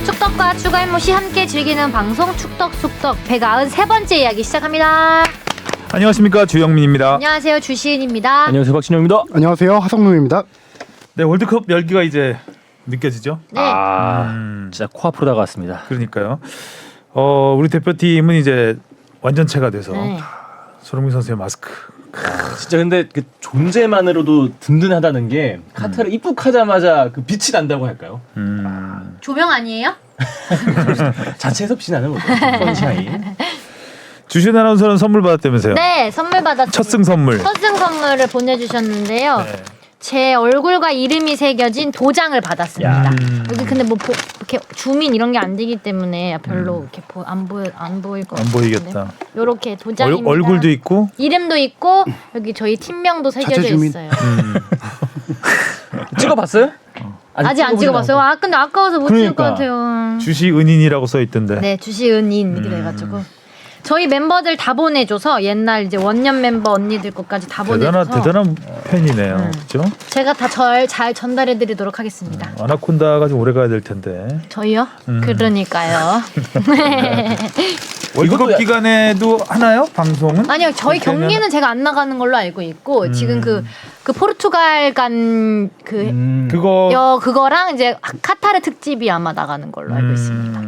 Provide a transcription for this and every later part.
축덕과 추갈못이 함께 즐기는 방송 축덕숙덕 193번째 이야기 시작합니다. 안녕하십니까, 주영민입니다. 안녕하세요, 주시은입니다. 안녕하세요, 박신영입니다. 안녕하세요, 하성룡입니다. 네, 월드컵 열기가 이제 느껴지죠? 네. 진짜 코앞으로 다가왔습니다. 그러니까요. 우리 대표팀은 이제 완전체가 돼서 네. 손흥민 선수의 마스크. 진짜 근데 그 존재만으로도 든든하다는 게 카타르 입국하자마자 그 빛이 난다고 할까요? 조명 아니에요? 자체에서 빛이 나는 거죠. 선샤인. 주신 아나운서는 선물 받았다면서요? 네, 선물 받았습니다. 첫승 선물. 첫승 선물을 보내주셨는데요. 네. 제 얼굴과 이름이 새겨진 도장을 받았습니다. 여기 근데 뭐 이렇게 줌인 이런 게 안 되기 때문에 별로 이렇게 안 보일 것 안 같은데. 보이겠다. 이렇게 도장입니다. 얼굴도 있고 이름도 있고 여기 저희 팀명도 새겨져 자체 주민. 있어요. 찍어봤어요? 아직 안 찍어봤어요. 근데 아까워서 못 찍을 것 그러니까. 같아요. 주시은인이라고 써 있던데. 네, 주시은인 이렇게 돼가지고 저희 멤버들 다 보내줘서 옛날 이제 원년 멤버 언니들 것까지 다 보내줘서 대단한 팬이네요. 그렇죠? 제가 다 잘 전달해드리도록 하겠습니다. 아나콘다가 좀 오래 가야 될 텐데. 저희요? 그러니까요. 월드컵 기간에도 하나요? 방송은? 아니요, 저희 경기는 제가 안 나가는 걸로 알고 있고 지금 그 포르투갈 간 그거랑 이제 카타르 특집이 아마 나가는 걸로 알고 있습니다.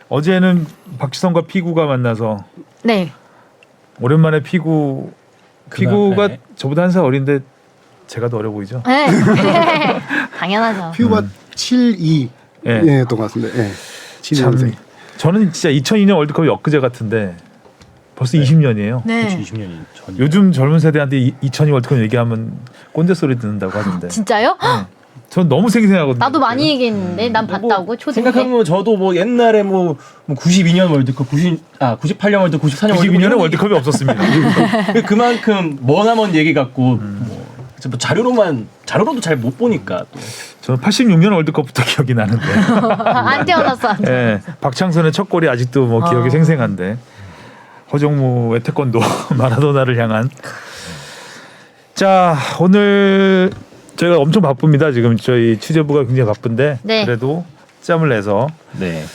어제는 박지성과 피구가 만나서 네. 오랜만에 피구가 네. 저보다 한 살 어린데 제가 더 어려 보이죠? 네. 당연하죠. 퓨가 72 예. 예, 것 같은데. 예. 72년생. 저는 진짜 2002년 월드컵이 엊그제 같은데 벌써 20년이에요. 네. 20년이 전. 요즘 젊은 세대한테 2002 월드컵 얘기하면 꼰대 소리 듣는다고 하던데. 진짜요? 전 너무 생생하거든요. 나도 많이 얘기했는데 난 봤다고 초딩 때. 생각하면 저도 뭐 옛날에 뭐 92년 월드컵, 98년 월드컵, 94년 92년에 월드컵이 없었습니다. 그만큼 머나먼 얘기 같고 뭐 자료로도 잘 못 보니까 또. 저는 86년 월드컵부터 기억이 나는데. 안 태어났어. 예, 박창선의 첫 골이 아직도 뭐 기억이 생생한데. 허정무의 태권도 마라도나를 향한. 자, 오늘 저희가 엄청 바쁩니다. 지금 저희 취재부가 굉장히 바쁜데 네. 그래도 짬을 내서 네.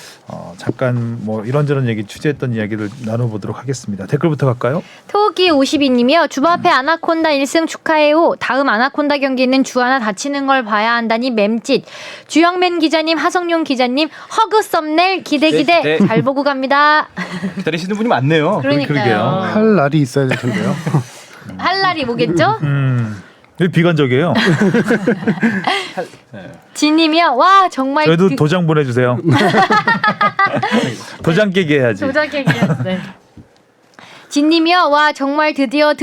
잠깐 뭐 이런저런 얘기 취재했던 이야기를 나눠보도록 하겠습니다. 댓글부터 갈까요? 토끼 52님이요. 주바페 아나콘다 1승 축하해요. 다음 아나콘다 경기는 주 하나 다치는 걸 봐야 한다니 맴짓. 주영맨 기자님, 하성룡 기자님 허그 썸네일 기대 네. 잘 보고 갑니다. 기다리시는 분이 많네요. 그러니까요. 그러게요. 할 날이 있어야 될 텐데요. 할 날이 뭐겠죠? 왜 비관적이에요? 지님이요. 와 정말 저희도 도장 보내주세요. 도장 깨기 해야지. 조작객이었어요. 진님이요. 와 정말 드디어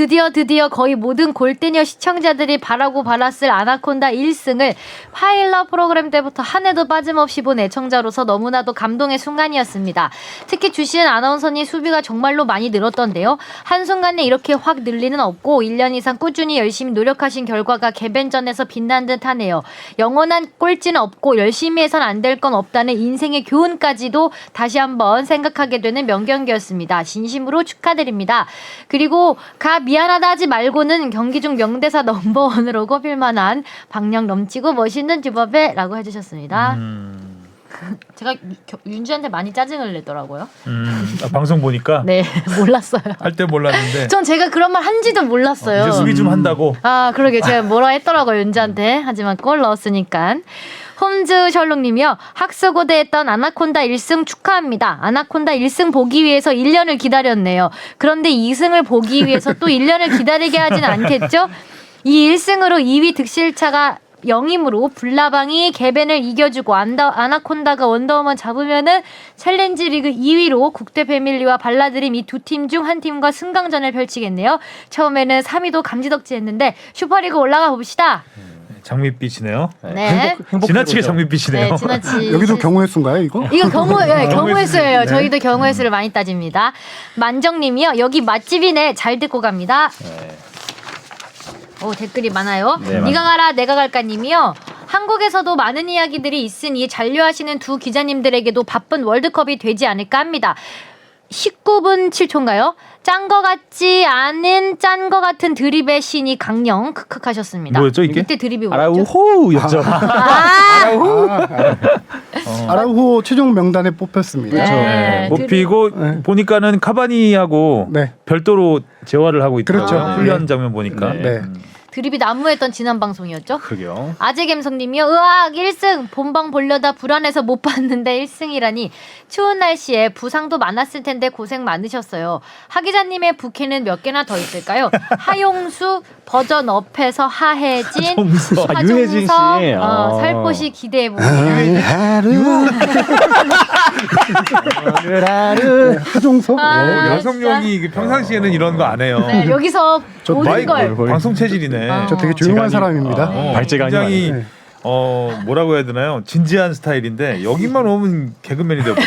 거의 모든 골대녀 시청자들이 바라고 받았을 아나콘다 1승을 파일럿 프로그램 때부터 한 해도 빠짐없이 본 애청자로서 너무나도 감동의 순간이었습니다. 특히 주시은 아나운서님 수비가 정말로 많이 늘었던데요. 한순간에 이렇게 확 늘 리는 없고 1년 이상 꾸준히 열심히 노력하신 결과가 개벤전에서 빛난 듯하네요. 영원한 꼴찌는 없고 열심히 해선 안 될 건 없다는 인생의 교훈까지도 다시 한번 생각하게 되는 명경기였습니다. 진심으로 축하드립니다. 그리고 미안하다 하지 말고는 경기 중 명대사 넘버원으로 꼽힐 만한 박력 넘치고 멋있는 주바페라고 해주셨습니다. 제가 윤주한테 많이 짜증을 내더라고요. 방송 보니까 네, 몰랐어요. 할 때 몰랐는데 전 제가 그런 말 한지도 몰랐어요. 이제 수비 좀 한다고. 그러게 제가 뭐라 했더라고요 윤주한테. 하지만 골 넣었으니까. 홈즈 셜록님이요. 학수고대했던 아나콘다 1승 축하합니다. 아나콘다 1승 보기 위해서 1년을 기다렸네요. 그런데 2승을 보기 위해서 또 1년을 기다리게 하진 않겠죠? 이 1승으로 2위 득실차가 0이므로 블라방이 개벤을 이겨주고 아나콘다가 원더우먼 잡으면은 챌린지 리그 2위로 국대 패밀리와 발라드림 이 두 팀 중 한 팀과 승강전을 펼치겠네요. 처음에는 3위도 감지덕지했는데 슈퍼리그 올라가 봅시다. 장밋빛이네요. 네. 지나치게 장밋빛이네요. 네, 지나치. 여기도 경우의 수인가요, 이거? 이거 경우의 수예요. 네. 저희도 경우의 수를 많이 따집니다. 만정님이요. 여기 맛집이네. 잘 듣고 갑니다. 오, 댓글이 많아요. 네, 네가 가라 내가 갈까님이요. 한국에서도 많은 이야기들이 있으니 잔류하시는 두 기자님들에게도 바쁜 월드컵이 되지 않을까 합니다. 19분 7초인가요? 짠 거 같지 않은 짠 거 같은 드립의 신이 강령 크크 하셨습니다. 뭐였죠, 이게? 이때 드립이 뭐였죠? 아라우호였죠. 아라우호 최종 명단에 뽑혔습니다. 네. 뽑히고 네. 보니까는 카바니하고 네. 별도로 재활을 하고 있더라고요. 그렇죠. 훈련 네. 장면 보니까. 네. 드립이 난무했던 지난 방송이었죠? 그러게요. 아재갬성님이요. 으악 1승 본방 보려다 불안해서 못 봤는데 1승이라니 추운 날씨에 부상도 많았을 텐데 고생 많으셨어요. 하 기자님의 부캐는 몇 개나 더 있을까요? 하용수 버전 업해서 하혜진 유혜진 씨. 살포시 기대해 봅니다. 네, 하종석. 아, 여성용이 평상시에는 이런 거 안 해요. 네, 여기서 모든 걸 방송 체질이네. 저 되게 조용한 재간이- 사람입니다. 발제가 굉장히 네. 뭐라고 해야 되나요? 진지한 스타일인데 여기만 오면 개그맨이 되거든요.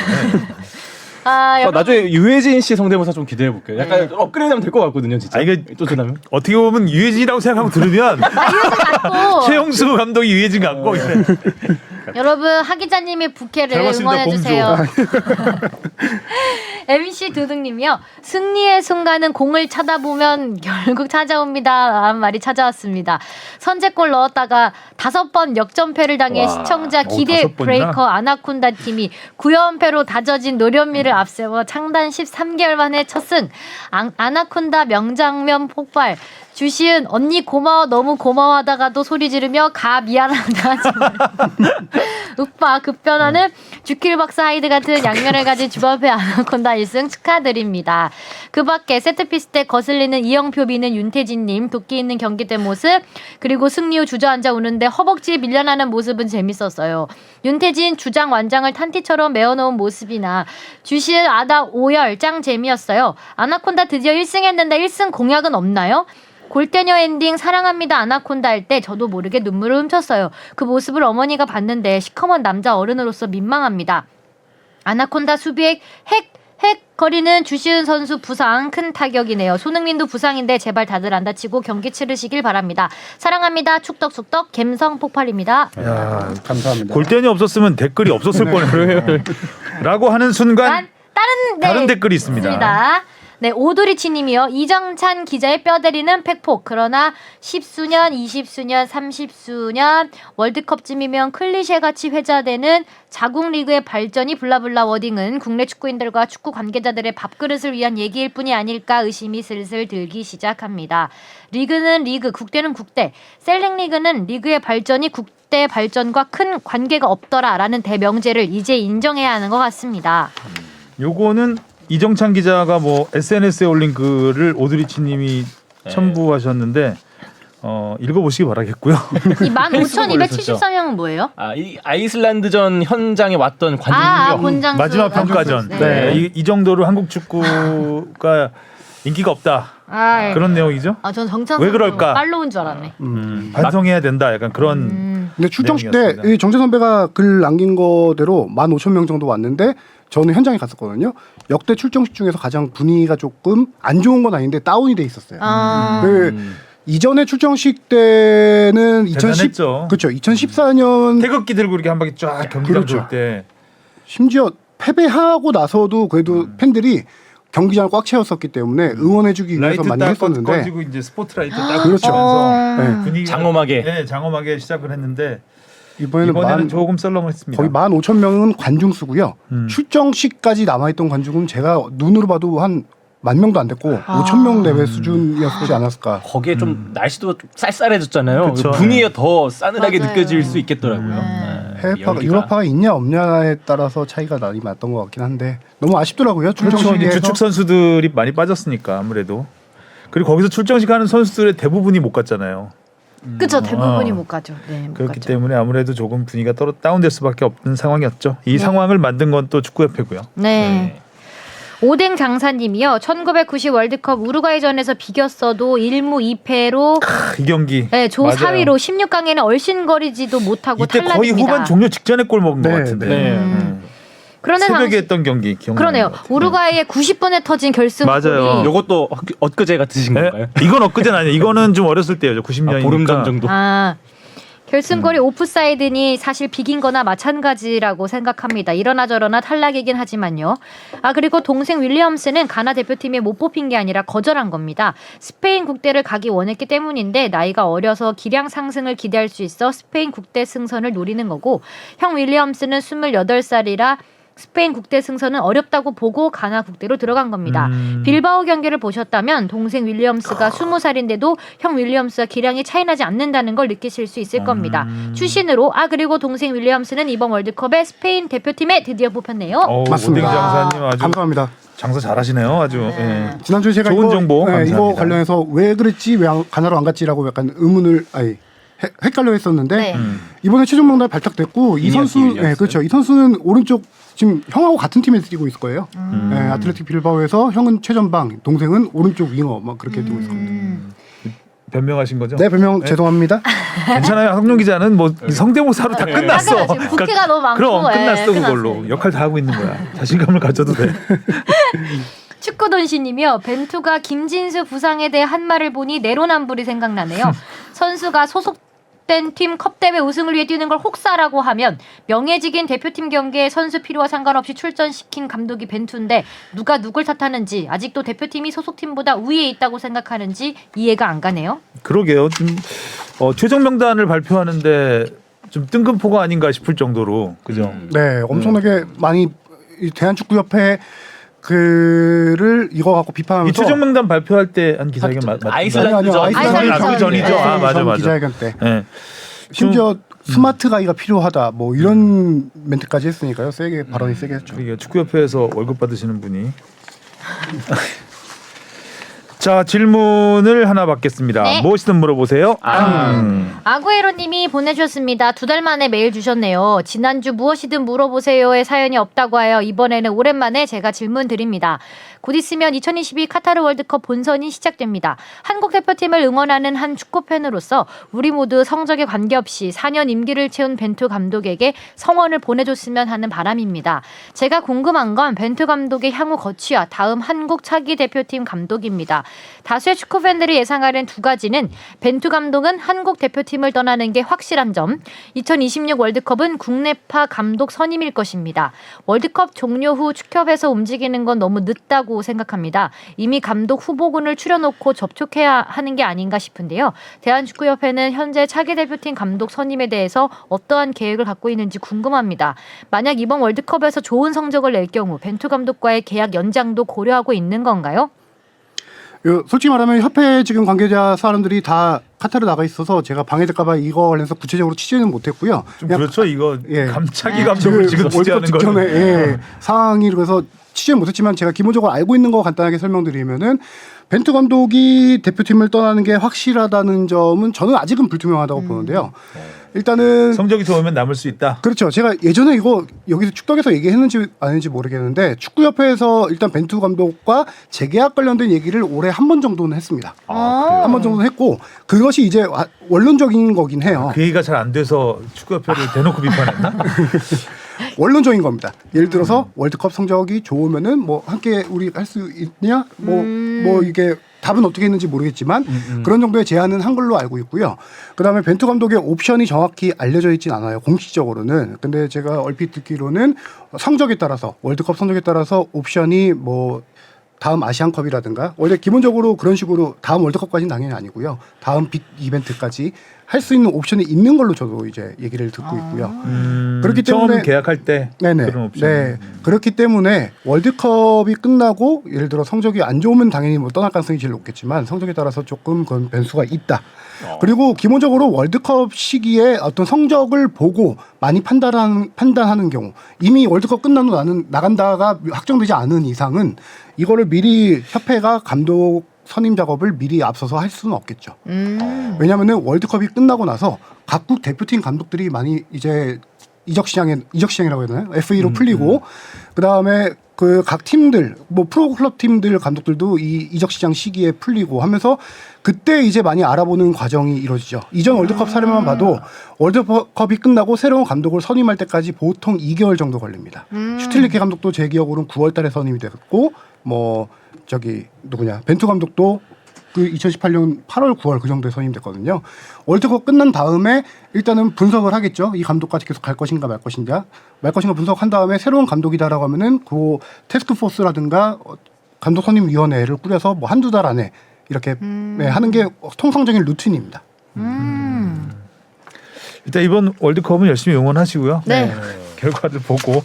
여러분, 나중에 유혜진 씨 성대모사 좀 기대해 볼게요. 약간 업그레이드하면 될 것 같거든요, 진짜. 아, 이게 또 전하면. 어떻게 보면 유해진이라고 생각하고 들으면 같고 최용수 감독이 유해진 같고 이래. 여러분 하 기자님의 부캐를 잘 봤습니다, 응원해 주세요. MC 두둥님이요. 승리의 순간은 공을 쳐다보면 결국 찾아옵니다. 라는 말이 찾아왔습니다. 선제골 넣었다가 5번 역전패를 당해 시청자 기대 5번이나? 브레이커 아나콘다 팀이 9연패로 다져진 노련미를 앞세워 창단 13개월 만에 첫 승. 아나콘다 명장면 폭발. 주시은 언니 고마워 너무 고마워하다가도 소리 지르며 가 미안하다 하지 윽박 급변하는 주킬 박사 하이드 같은 양면을 가진 주바페 아나콘다 1승 축하드립니다. 그 밖에 세트피스 때 거슬리는 이영표 비는 윤태진님 도끼 있는 경기된 모습 그리고 승리 후 주저앉아 우는데 허벅지에 밀려나는 모습은 재밌었어요. 윤태진 주장 완장을 탄티처럼 메어놓은 모습이나 주시은 아다 오열 짱 재미였어요. 아나콘다 드디어 1승 했는데 1승 공약은 없나요? 골대녀 엔딩 사랑합니다 아나콘다 할 때 저도 모르게 눈물을 훔쳤어요. 그 모습을 어머니가 봤는데 시커먼 남자 어른으로서 민망합니다. 아나콘다 수비에 핵 거리는 주시은 선수 부상 큰 타격이네요. 손흥민도 부상인데 제발 다들 안 다치고 경기 치르시길 바랍니다. 사랑합니다. 축덕축덕 갬성 폭발입니다. 야, 감사합니다. 골대이 없었으면 댓글이 없었을 뻔했어요. 라고 하는 순간 다른 댓글이 있습니다. 네, 오도리치님이요. 이정찬 기자의 뼈대리는 팩폭. 그러나 10수년, 20수년, 30수년 월드컵쯤이면 클리셰같이 회자되는 자국 리그의 발전이 블라블라 워딩은 국내 축구인들과 축구 관계자들의 밥그릇을 위한 얘기일 뿐이 아닐까 의심이 슬슬 들기 시작합니다. 리그는 리그, 국대는 국대. 셀링 리그는 리그의 발전이 국대 발전과 큰 관계가 없더라라는 대명제를 이제 인정해야 하는 것 같습니다. 요거는 이정찬 기자가 뭐 SNS에 올린 글을 오드리치님이 첨부하셨는데 읽어보시기 바라겠고요. 이 15,274명은 뭐예요? 이 아이슬란드전 현장에 왔던 관중이죠. 본장수. 마지막 평가전. 네. 이 정도로 한국 축구가 인기가 없다. 그런 내용이죠. 전 정찬 왜 그럴까? 빨로운 줄 알았네. 반성해야 된다. 약간 그런. 근데 출정식 때 내용이었습니다. 이 정재 선배가 글 남긴 거대로 15,000명 정도 왔는데 저는 현장에 갔었거든요. 역대 출정식 중에서 가장 분위기가 조금 안 좋은 건 아닌데 다운이 돼 있었어요. 이전에 출정식 때는 2010 대단했죠. 그렇죠. 2014년 태극기 들고 이렇게 한 바퀴 쫙 경기장 그렇죠. 돌 때. 심지어 패배하고 나서도 그래도 팬들이 경기장을 꽉 채웠었기 때문에 응원해주기 위해서 라이트 많이 딱 했었는데 꺼지고 이제 스포트라이트 딱 그렇죠. 비추면서 네. 분위기가 장엄하게. 네, 장엄하게 시작을 했는데 이번에는 조금 썰렁했습니다. 거의 15,000명은 관중 수고요. 음. 출정식까지 남아있던 관중은 제가 눈으로 봐도 한 10,000명도 안 됐고 5,000명 내외 수준이었지 않았을까. 거기에 좀 날씨도 좀 쌀쌀해졌잖아요. 그쵸. 분위기가 더 싸늘하게 맞아요. 느껴질 수 있겠더라고요. 해외파가 열기가. 유럽파가 있냐 없냐에 따라서 차이가 많이 났던 것 같긴 한데 너무 아쉽더라고요. 그렇죠. 이제 출정식에서 주축 선수들이 많이 빠졌으니까 아무래도. 그리고 거기서 출정식 하는 선수들의 대부분이 못 갔잖아요. 그쵸 대부분이 어. 못 가죠. 네, 못 그렇기 가죠. 때문에 아무래도 조금 분위기가 다운될 수밖에 없는 상황이었죠. 이 상황을 만든 건 또 축구협회고요. 네. 오뎅 장사님이요. 1990 월드컵 우루과이전에서 비겼어도 1무 2패로 이 경기. 네, 조 맞아요. 4위로 16강에는 얼씬거리지도 못하고 이때 탈락입니다. 거의 후반 종료 직전에 골 먹은 것 네, 같은데. 네. 그런데 새벽에 당시 했던 경기 기억나요? 그러네요. 우루과이의 90분에 터진 결승골이 맞아요. 요것도 엊그제 같으신 네? 건가요? 이건 엊그제는 아니에요. 이거는 좀 어렸을 때죠. 90년이니까. 보름 전 정도. 결승골이 오프사이드니 사실 비긴 거나 마찬가지라고 생각합니다. 이러나 저러나 탈락이긴 하지만요. 그리고 동생 윌리엄스는 가나 대표팀에 못 뽑힌 게 아니라 거절한 겁니다. 스페인 국대를 가기 원했기 때문인데 나이가 어려서 기량 상승을 기대할 수 있어 스페인 국대 승선을 노리는 거고, 형 윌리엄스는 28살이라 스페인 국대 승선은 어렵다고 보고 가나 국대로 들어간 겁니다. 빌바오 경기를 보셨다면 동생 윌리엄스가 20살인데도 형 윌리엄스와 기량이 차이나지 않는다는 걸 느끼실 수 있을 겁니다. 추신으로 그리고 동생 윌리엄스는 이번 월드컵에 스페인 대표팀에 드디어 뽑혔네요. 맞습니다. 오딩 장사님 아주 감사합니다. 장사 잘하시네요. 아주. 예. 지난주에 제가 좋은 정보 이거 감사합니다. 관련해서 왜 그랬지 왜 가나로 안 갔지라고 약간 의문을 헷갈려 했었는데 네. 이번에 최종 명단이 발탁됐고 이 선수 윌리엄스. 그렇죠. 이 선수는 오른쪽 지금 형하고 같은 팀에 뛰고 있을 거예요. 아틀레틱 빌바오에서 형은 최전방, 동생은 오른쪽 윙어 막 그렇게 뛰고 있을 겁니다. 변명하신 거죠? 네, 별명 죄송합니다. 괜찮아요. 황룡 기자는 뭐 성대모사로 다 끝났어. 지금 부캐가 너무 많고, 그럼 끝났어 그걸로. 끝났어요. 역할 다 하고 있는 거야. 자신감을 가져도 돼. 축구돈신님이요. 벤투가 김진수 부상에 대해 한 말을 보니 내로남불이 생각나네요. 선수가 소속된 팀 컵대회 우승을 위해 뛰는 걸 혹사라고 하면 명예직인 대표팀 경기에 선수 필요와 상관없이 출전시킨 감독이 벤투인데 누가 누굴 탓하는지, 아직도 대표팀이 소속팀보다 우위에 있다고 생각하는지 이해가 안 가네요. 그러게요. 좀 최종 명단을 발표하는데 좀 뜬금포가 아닌가 싶을 정도로 그죠? 네, 엄청나게 많이 이 대한축구협회 그를 이거 갖고 이 비판하면서 최종 명단 발표할 때 한 기자회견 맞나요? 아이슬란드죠. 아이슬란드 전이죠. 네. 맞아. 기자회견 때 네. 심지어 스마트 가이가 필요하다 뭐 이런 멘트까지 했으니까요. 세게 발언이 세게 했죠. 그러게요. 축구협회에서 월급 받으시는 분이. 자, 질문을 하나 받겠습니다. 네. 무엇이든 물어보세요. 아구에로님이 보내주셨습니다. 2달 만에 메일 주셨네요. 지난주 무엇이든 물어보세요의 사연이 없다고 하여 이번에는 오랜만에 제가 질문 드립니다. 곧 있으면 2022 카타르 월드컵 본선이 시작됩니다. 한국 대표팀을 응원하는 한 축구팬으로서 우리 모두 성적에 관계없이 4년 임기를 채운 벤투 감독에게 성원을 보내줬으면 하는 바람입니다. 제가 궁금한 건 벤투 감독의 향후 거취와 다음 한국 차기 대표팀 감독입니다. 다수의 축구팬들이 예상하는 두 가지는 벤투 감독은 한국 대표팀을 떠나는 게 확실한 점, 2026 월드컵은 국내파 감독 선임일 것입니다. 월드컵 종료 후 축협에서 움직이는 건 너무 늦다고 생각합니다. 이미 감독 후보군을 추려놓고 접촉해야 하는 게 아닌가 싶은데요. 대한축구협회는 현재 차기 대표팀 감독 선임에 대해서 어떠한 계획을 갖고 있는지 궁금합니다. 만약 이번 월드컵에서 좋은 성적을 낼 경우 벤투 감독과의 계약 연장도 고려하고 있는 건가요? 솔직히 말하면 협회 지금 관계자 사람들이 다 카타르 나가 있어서 제가 방해될까봐 이거 관련해서 구체적으로 취재는 못했고요. 좀 그렇죠. 이거 예. 감차기 감독을 지금 취재하는 월드컵 직전에 거예요. 상황이 그래서 취재 못했지만 제가 기본적으로 알고 있는 거 간단하게 설명드리면은 벤투 감독이 대표팀을 떠나는 게 확실하다는 점은 저는 아직은 불투명하다고 보는데요. 일단은 성적이 좋으면 남을 수 있다. 그렇죠. 제가 예전에 이거 여기서 축덕에서 얘기했는지 안 했는지 모르겠는데 축구협회에서 일단 벤투 감독과 재계약 관련된 얘기를 올해 한 번 정도는 했습니다. 한 번 정도는 했고 그것이 이제 원론적인 거긴 해요. 그 얘기가 잘 안 돼서 축구협회를 대놓고 비판했나? 원론적인 겁니다. 예를 들어서 월드컵 성적이 좋으면은 뭐 함께 우리 할 수 있냐? 뭐 이게 답은 어떻게 했는지 모르겠지만 그런 정도의 제안은 한 걸로 알고 있고요. 그다음에 벤투 감독의 옵션이 정확히 알려져 있진 않아요. 공식적으로는. 근데 제가 얼핏 듣기로는 성적에 따라서 월드컵 성적에 따라서 옵션이 뭐 다음 아시안컵이라든가 원래 기본적으로 그런 식으로 다음 월드컵까지는 당연히 아니고요. 다음 빅 이벤트까지 할 수 있는 옵션이 있는 걸로 저도 이제 얘기를 듣고 있고요. 그렇기 때문에 처음 계약할 때 네네. 그런 옵션. 네. 그렇기 때문에 월드컵이 끝나고 예를 들어 성적이 안 좋으면 당연히 뭐 떠날 가능성이 제일 높겠지만 성적에 따라서 조금 그런 변수가 있다. 그리고 기본적으로 월드컵 시기에 어떤 성적을 보고 많이 판단하는 경우 이미 월드컵 끝난 후 나는 나간다가 확정되지 않은 이상은 이거를 미리 협회가 감독 선임 작업을 미리 앞서서 할 수는 없겠죠. 왜냐하면 월드컵이 끝나고 나서 각국 대표팀 감독들이 많이 이제 이적 시장이라고 해야 되나요? FA로 풀리고 그 다음에 그 각 팀들 뭐 프로클럽 팀들 감독들도 이 이적 시장 시기에 풀리고 하면서 그때 이제 많이 알아보는 과정이 이루어지죠. 이전 월드컵 사례만 봐도 월드컵이 끝나고 새로운 감독을 선임할 때까지 보통 2개월 정도 걸립니다. 슈틸리케 감독도 제 기억으로는 9월달에 선임이 됐고 뭐 저기 누구냐 벤투 감독도 그 2018년 8월 9월 그 정도에 선임됐거든요. 월드컵 끝난 다음에 일단은 분석을 하겠죠. 이 감독까지 계속 갈 것인가 말 것인가 분석한 다음에 새로운 감독이다라고 하면은 그 태스크포스라든가 감독 선임위원회를 꾸려서 뭐 한두 달 안에 이렇게 네, 하는 게 통상적인 루틴입니다. 일단 이번 월드컵은 열심히 응원하시고요. 네. 결과를 보고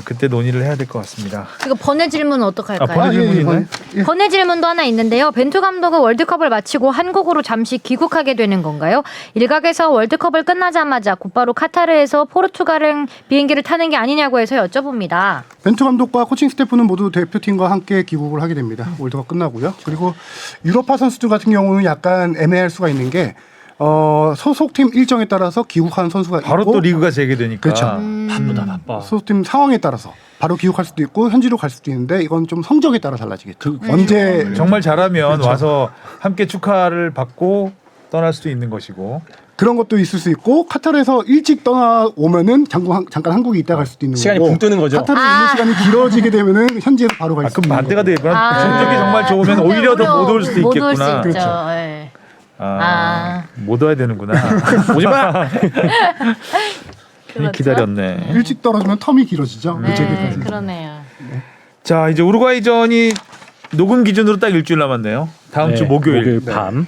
그때 논의를 해야 될 것 같습니다. 이거 번외 질문은 어떡할까요? 번외 질문 있나요? 예. 번외 질문도 하나 있는데요. 벤투 감독은 월드컵을 마치고 한국으로 잠시 귀국하게 되는 건가요? 일각에서 월드컵을 끝나자마자 곧바로 카타르에서 포르투갈행 비행기를 타는 게 아니냐고 해서 여쭤봅니다. 벤투 감독과 코칭 스태프는 모두 대표팀과 함께 귀국을 하게 됩니다. 월드컵 끝나고요. 그리고 유럽파 선수들 같은 경우는 약간 애매할 수가 있는 게 소속팀 일정에 따라서 귀국하는 선수가 바로 있고 또 리그가 재개되니까. 그렇죠. 바빠. 소속팀 상황에 따라서 바로 귀국할 수도 있고 현지로 갈 수도 있는데 이건 좀 성적에 따라 달라지겠죠. 언제 정말 잘하면 그렇죠. 와서 함께 축하를 받고 떠날 수도 있는 것이고. 그런 것도 있을 수 있고 카타르에서 일찍 떠나오면은 잠깐 한국에 있다 갈 수도 있는 시간이 거고 붕 뜨는 거죠. 카타르에 있는 시간이 길어지게 되면은 현지에서 바로 갈 수 그럼 있는 반대가 거고. 되겠구나. 성적이 정말 좋으면 오히려 더 못 올 수도 못 올 수 있겠구나. 있죠. 그렇죠. 예. 못 와야 되는구나. 오지 마. 괜히 기다렸네. 일찍 떨어지면 텀이 길어지죠. 네, 재개까지. 그러네요. 자, 이제 우루과이전이 녹음 기준으로 딱 일주일 남았네요. 다음 주 목요일. 밤.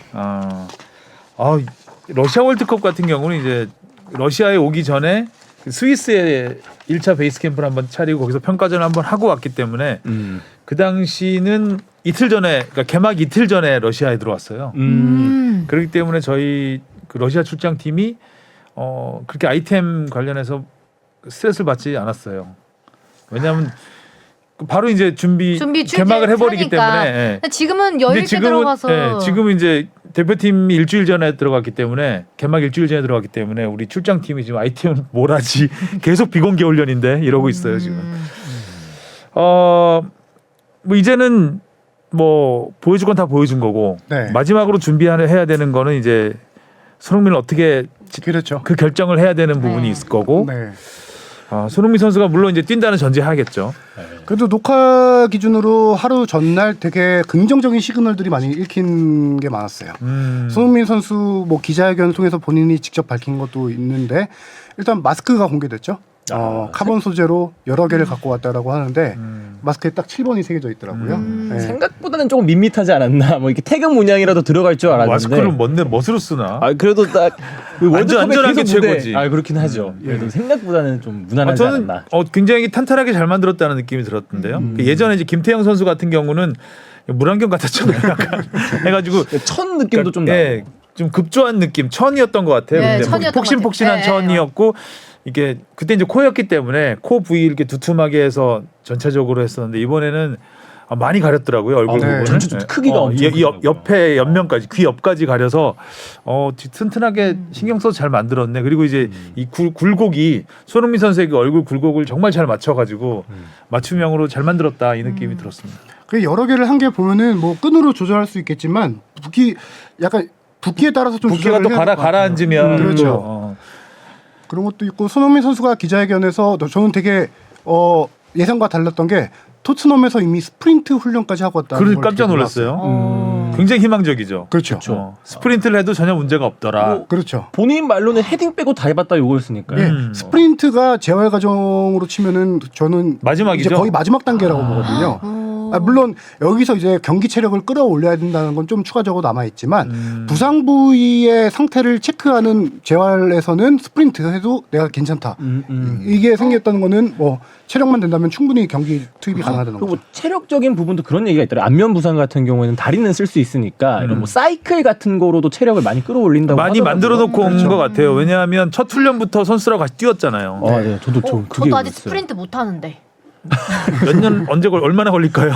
러시아 월드컵 같은 경우는 이제 러시아에 오기 전에 스위스에 1차 베이스 캠프를 한번 차리고 거기서 평가전을 한번 하고 왔기 때문에 그 당시는 이틀 전에, 그러니까 개막 이틀 전에 러시아에 들어왔어요. 그렇기 때문에 저희 그 러시아 출장팀이 그렇게 아이템 관련해서 스트레스를 받지 않았어요. 왜냐하면 바로 이제 개막을 해버리기 때문에. 예. 근데 지금은 여유 있게 들어가서. 지금은 이제 대표팀이 일주일 전에 들어갔기 때문에 개막 일주일 전에 들어갔기 때문에 우리 출장팀이 지금 아이템은 뭘 하지 계속 비공개 훈련인데 이러고 있어요 지금. 뭐 이제는 뭐 보여줄 건 다 보여준 거고 네. 마지막으로 해야 되는 거는 이제 손흥민을 어떻게 그렇죠. 그 결정을 해야 되는 부분이 네. 있을 거고 네. 손흥민 선수가 물론 이제 뛴다는 전제하겠죠. 그래도 녹화 기준으로 하루 전날 되게 긍정적인 시그널들이 많이 읽힌 게 많았어요. 손흥민 선수 뭐 기자회견을 통해서 본인이 직접 밝힌 것도 있는데 일단 마스크가 공개됐죠. 카본 소재로 여러 개를 갖고 왔다라고 하는데 마스크에 딱 7번이 새겨져 있더라고요. 네. 생각보다는 조금 밋밋하지 않았나. 뭐 이렇게 태극 문양이라도 들어갈 줄 알았는데. 마스크를 멋으로 쓰나? 그래도 딱 월드컵에 안전하게 계속 무대- 최고지. 그렇긴 하죠. 그래도 생각보다는 좀 무난하지 저는 않았나. 굉장히 탄탄하게 잘 만들었다는 느낌이 들었던데요. 예전에 이제 김태형 선수 같은 경우는 물안경 같았잖아요. 약간 해가지고 천 느낌도 좀 예, 나고. 좀 급조한 느낌, 천이었던 것 같아요. 네, 근데 천이었던 폭신폭신한 것 같아요. 천이었고 이게 그때 이제 코였기 때문에 코 부위 이렇게 두툼하게 해서 전체적으로 했었는데 이번에는 많이 가렸더라고요 얼굴 네. 부분을. 전체 크기가 엄청 이 옆에 옆면까지 귀 옆까지 가려서 튼튼하게 신경 써서 잘 만들었네. 그리고 이제 이 굴곡이 손흥민 선수의 그 얼굴 굴곡을 정말 잘 맞춰가지고 맞춤형으로 잘 만들었다 이 느낌이 들었습니다. 그 여러 개를 한 개 보면은 뭐 끈으로 조절할 수 있겠지만 붓기에 따라서 좀 붓기가 또 조절을 해야 될것 같아요. 가라앉으면 그렇죠. 또, 그런 것도 있고 손흥민 선수가 기자회견에서 저는 되게 예상과 달랐던 게 토트넘에서 이미 스프린트 훈련까지 하고 왔다는 그래서 걸 깜짝 되게 놀랐어요. 굉장히 희망적이죠. 그렇죠. 스프린트를 해도 전혀 문제가 없더라. 그렇죠. 본인 말로는 헤딩 빼고 다 해봤다 요거였으니까요. 예, 스프린트가 재활 과정으로 치면은 저는 마지막이죠. 이제 거의 마지막 단계라고 보거든요. 물론 여기서 이제 경기 체력을 끌어올려야 된다는 건 좀 추가적으로 남아 있지만 부상 부위의 상태를 체크하는 재활에서는 스프린트 해도 내가 괜찮다. 이게 생겼다는 거는 뭐 체력만 된다면 충분히 경기 투입이 가능하다는 그리고 거죠. 뭐 체력적인 부분도 그런 얘기가 있더라고요. 안면 부상 같은 경우에는 다리는 쓸 수 있으니까 이런 뭐 사이클 같은 거로도 체력을 많이 끌어올린다고 많이 하더라고요. 만들어 놓고 온 그렇죠. 것 같아요. 왜냐하면 첫 훈련부터 선수랑 같이 뛰었잖아요. 네, 저도 그게 저도 아직 있어요. 스프린트 못 하는데. 몇 년 얼마나 걸릴까요?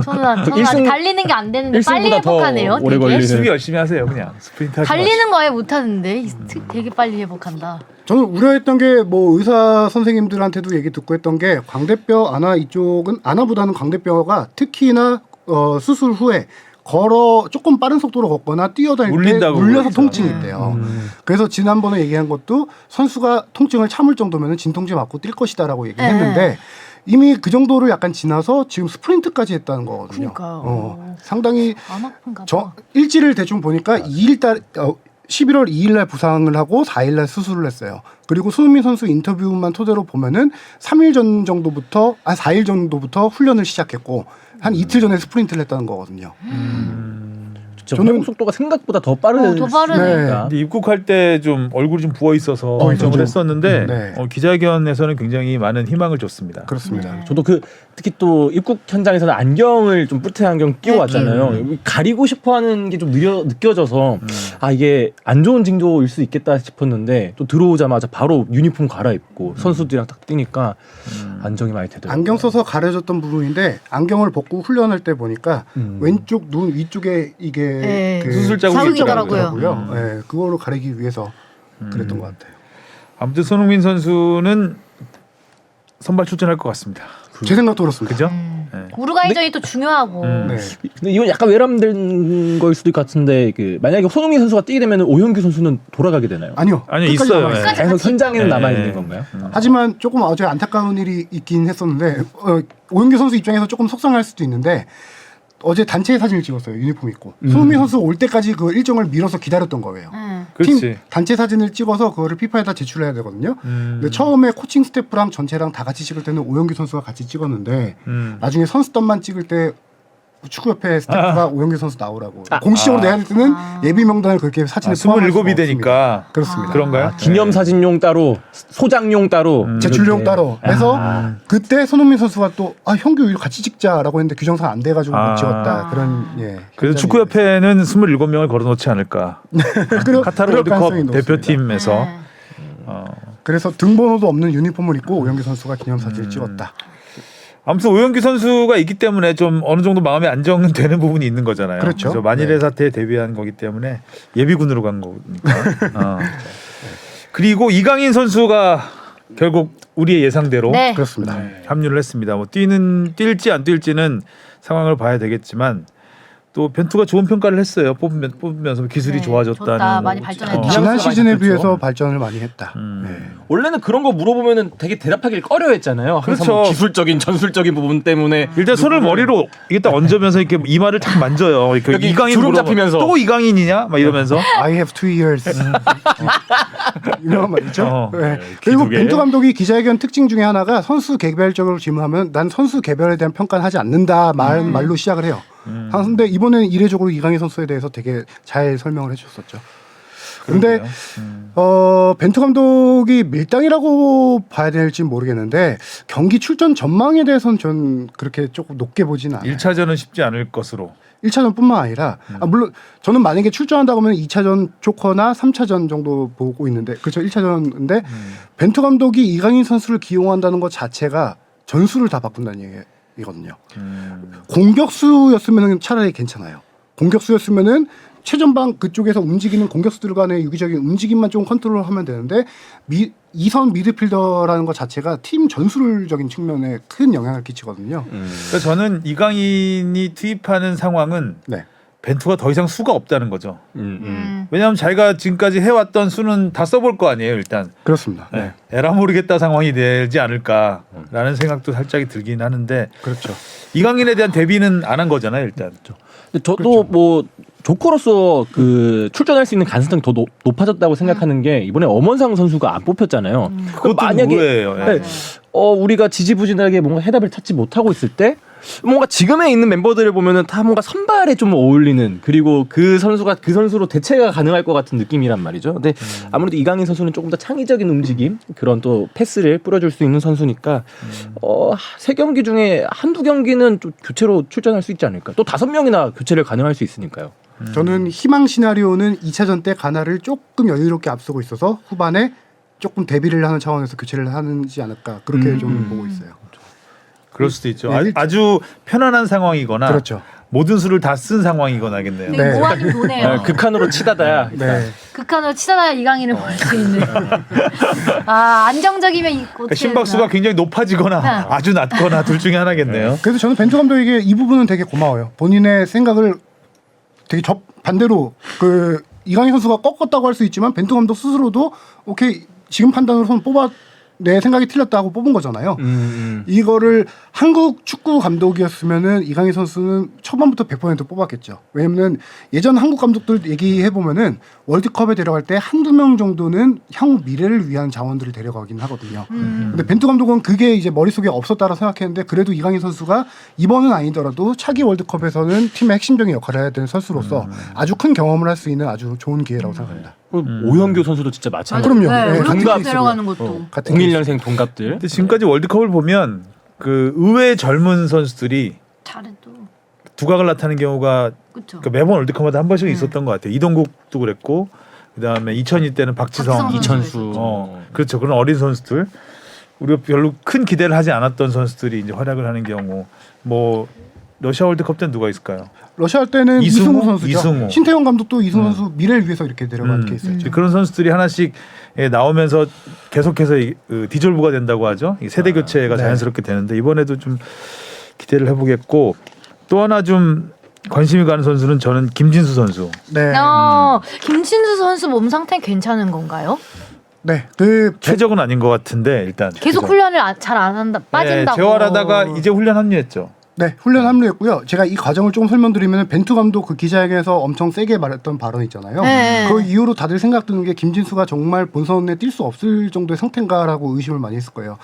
저는 아직 달리는 게 안 되는데 빨리 일승보다 더 회복하네요. 오래 되게. 걸리는. 수비 열심히 하세요, 그냥 스프린트 하지 마시고. 달리는 거 아예 못 하는데 되게 빨리 회복한다. 저는 우려했던 게 뭐 의사 선생님들한테도 얘기 듣고 했던 게 광대뼈 안아 이쪽은 안아보다는 광대뼈가 특히나 수술 후에 조금 빠른 속도로 걷거나 뛰어다닐 때 물린다고 물려서 그러죠. 통증이 있대요. 그래서 지난번에 얘기한 것도 선수가 통증을 참을 정도면 진통제 맞고 뛸 것이다라고 얘기했는데 이미 그 정도를 약간 지나서 지금 스프린트까지 했다는 거거든요. 그러니까요. 상당히 안 아픈가 봐. 저 일지를 대충 보니까 11월 2일 날 부상을 하고 4일 날 수술을 했어요. 그리고 손흥민 선수 인터뷰만 토대로 보면은 3일 전 정도부터 4일 정도부터 훈련을 시작했고 한 이틀 전에 스프린트를 했다는 거거든요. 저는 회복 속도가 생각보다 더 빠르니까. 더 빠르네. 네. 근데 입국할 때 좀 얼굴이 좀 부어 있어서 걱정을 좀. 했었는데 네. 기자회견에서는 굉장히 많은 희망을 줬습니다. 그렇습니다. 네. 저도 특히 또 입국 현장에서는 안경을 좀 뿌트 안경 끼고 네, 왔잖아요. 가리고 싶어하는 게 좀 느껴져서 이게 안 좋은 징조일 수 있겠다 싶었는데 또 들어오자마자 바로 유니폼 갈아입고 선수들이랑 딱 뛰니까 안정이 많이 되더라고요. 안경 써서 가려졌던 부분인데 안경을 벗고 훈련할 때 보니까 왼쪽 눈 위쪽에 이게 네. 그 수술 자국이 있더라고요. 네, 그거를 가리기 위해서 그랬던 것 같아요. 아무튼 손흥민 선수는 선발 출전할 것 같습니다. 제 생각도 그렇습니다. 그죠? 우루과이전이 또 중요하고. 네. 근데 이건 약간 외람된 거일 수도 있을 것 같은데 만약에 손흥민 선수가 뛰게 되면 오현규 선수는 돌아가게 되나요? 아니요. 아니요, 끝까지 있어요. 남아있어요. 네. 계속 현장에는 네. 남아 있는 건가요? 하지만 조금 어제 안타까운 일이 있긴 했었는데 오영규 선수 입장에서 조금 속상할 수도 있는데 어제 단체 사진을 찍었어요. 유니폼 입고. 손흥민 선수 올 때까지 그 일정을 미뤄서 기다렸던 거예요. 그렇지. 팀 단체 사진을 찍어서 그거를 피파에다 제출해야 되거든요. 근데 처음에 코칭 스태프랑 전체랑 다 같이 찍을 때는 오영규 선수가 같이 찍었는데 나중에 선수단만 찍을 때 축구협회 스태프가 오영규 선수 나오라고 공식적으로 내야 될 때는 예비 명단을 그렇게 사진에 포함할 수가 27이 되니까 그렇습니다. 그런가요? 기념 사진용 따로, 소장용 따로, 제출용 이렇게. 따로 해서 그때 손흥민 선수가 또 형규 이거 같이 찍자라고 했는데 규정상 안 돼가지고 못 찍었다 그런 그래서 축구협회는 27명을 걸어놓지 않을까. 카타르 그럴 가능성이 월드컵 높습니다. 대표팀에서 그래서 등번호도 없는 유니폼을 입고 오영규 선수가 기념사진을 찍었다. 아무튼 오영규 선수가 있기 때문에 좀 어느 정도 마음이 안정되는 부분이 있는 거잖아요. 그렇죠. 그래서 만일의 네. 사태에 대비한 거기 때문에 예비군으로 간 거니까. 그리고 이강인 선수가 결국 우리의 예상대로 네. 그렇습니다. 합류를 했습니다. 뭐 뛸지 안 뛸지는 상황을 봐야 되겠지만 또 벤투가 좋은 평가를 했어요. 뽑으면서 기술이 네, 좋아졌다는. 좋다. 많이 발전했다. 지난 뉘앙스가 시즌에 많이 비해서 바뀌었죠. 발전을 많이 했다. 네. 원래는 그런 거 물어보면은 되게 대답하기를 꺼려했잖아요. 항상 그렇죠. 뭐 기술적인 전술적인 부분 때문에 일단 손을 머리로 이게 딱 얹으면서 이렇게 이마를 탁 만져요. 이렇게 여기 이강인 주름 물어봐. 잡히면서. 또 이강인이냐? 막 이러면서. I have 2 years. 유명한 말이죠. 네. 그리고 기두개. 벤투 감독이 기자회견 특징 중에 하나가 선수 개별적으로 질문하면 난 선수 개별에 대한 평가는 하지 않는다 말로 시작을 해요. 근데 이번에는 이례적으로 이강인 선수에 대해서 되게 잘 설명을 해주셨었죠. 근데 벤투 감독이 밀당이라고 봐야 될지 모르겠는데 경기 출전 전망에 대해서는 전 그렇게 조금 높게 보지는 않아요. 1차전은 쉽지 않을 것으로. 1차전뿐만 아니라 물론 저는 만약에 출전한다고 하면 2차전 조커나 3차전 정도 보고 있는데 그렇죠. 1차전인데 벤투 감독이 이강인 선수를 기용한다는 것 자체가 전술을 다 바꾼다는 얘기거든요. 공격수였으면 차라리 괜찮아요. 공격수였으면은 최전방 그쪽에서 움직이는 공격수들 간의 유기적인 움직임만 좀 컨트롤하면 되는데 2선 미드필더라는 것 자체가 팀 전술적인 측면에 큰 영향을 끼치거든요. 그래서 저는 이강인이 투입하는 상황은 네. 벤투가 더 이상 수가 없다는 거죠. 왜냐하면 자기가 지금까지 해왔던 수는 다 써볼 거 아니에요. 일단 그렇습니다. 네. 에라 모르겠다 상황이 되지 않을까라는 생각도 살짝 들긴 하는데 그렇죠. 이강인에 대한 대비는 안 한 거잖아요. 일단. 근데 저도 뭐 조커로서 그 출전할 수 있는 가능성이 더 높아졌다고 생각하는 게 이번에 엄원상 선수가 안 뽑혔잖아요. 그것도 의외예요. 예. 네, 우리가 지지부진하게 뭔가 해답을 찾지 못하고 있을 때 뭔가 지금에 있는 멤버들을 보면은 다 뭔가 선발에 좀 어울리는 그리고 그 선수가 그 선수로 대체가 가능할 것 같은 느낌이란 말이죠. 근데 아무래도 이강인 선수는 조금 더 창의적인 움직임 그런 또 패스를 뿌려줄 수 있는 선수니까 3경기 중에 한두 경기는 좀 교체로 출전할 수 있지 않을까. 또 5명이나 교체를 가능할 수 있으니까요. 저는 희망 시나리오는 2차전 때 가나를 조금 여유롭게 앞서고 있어서 후반에 조금 대비를 하는 차원에서 교체를 하지 않을까 그렇게 좀 보고 있어요. 그럴 수도 있죠. 네, 아주 편안한 상황이거나 그렇죠. 모든 수를 다 쓴 상황이거나 하겠네요. 되게 네. 모아진 도네요. 극한으로 치다다야. 네. 극한으로 치다가 이강인을 볼 수 있는. 안정적이면 그러니까 심박수가 굉장히 높아지거나 네. 아주 낮거나 둘 중에 하나겠네요. 그래서 저는 벤투 감독에게 이 부분은 되게 고마워요. 본인의 생각을 되게 반대로 이강인 선수가 꺾었다고 할 수 있지만 벤투 감독 스스로도 오케이 지금 판단으로서는 내 생각이 틀렸다고 뽑은 거잖아요. 이거를 한국 축구 감독이었으면은 이강인 선수는 초반부터 100% 뽑았겠죠. 왜냐면은 예전 한국 감독들 얘기해 보면은 월드컵에 데려갈 때 한두 명 정도는 향후 미래를 위한 자원들을 데려가긴 하거든요. 근데 벤투 감독은 그게 이제 머릿속에 없었다고 생각했는데 그래도 이강인 선수가 이번은 아니더라도 차기 월드컵에서는 팀의 핵심적인 역할을 해야 되는 선수로서 아주 큰 경험을 할 수 있는 아주 좋은 기회라고 생각합니다. 오현규 선수도 진짜 마찬가지. 그럼요. 네, 네, 동갑 같은 데려가는 케이스고요. 것도. 같은 케이스. 01년생 동갑들. 근데 지금까지 월드컵을 보면 그 의외의 젊은 선수들이 잘해도. 두각을 나타내는 경우가 그렇죠. 그러니까 매번 월드컵마다 한 번씩 있었던 것 같아요. 이동국도 그랬고 그다음에 2002 때는 박지성, 박지성 이천수. 그렇죠. 그런 어린 선수들 우리가 별로 큰 기대를 하지 않았던 선수들이 이제 활약을 하는 경우 뭐 러시아 월드컵 때는 누가 있을까요? 러시아 할 때는 이승우? 이승우 선수죠. 이승우. 신태용 감독도 이승우 선수 미래를 위해서 이렇게 데려간 케이스였죠. 그런 선수들이 하나씩 나오면서 계속해서 디졸브가 된다고 하죠. 이 세대 교체가 네. 자연스럽게 되는데 이번에도 좀 기대를 해보겠고 또 하나 좀 관심이 가는 선수는 저는 김진수 선수. 네. 김진수 선수 몸 상태 괜찮은 건가요? 네. 그 최적은 아닌 것 같은데 일단 계속 그죠? 훈련을 잘 안 한다. 빠진다고. 재활하다가 이제 훈련 합류했죠. 네, 훈련 합류했고요. 제가 이 과정을 조금 설명드리면 벤투 감독 그 기자회견에서 엄청 세게 말했던 발언 있잖아요. 네. 그 이후로 다들 생각 드는 게 김진수가 정말 본선에 뛸 수 없을 정도의 상태인가라고 의심을 많이 했을 거예요.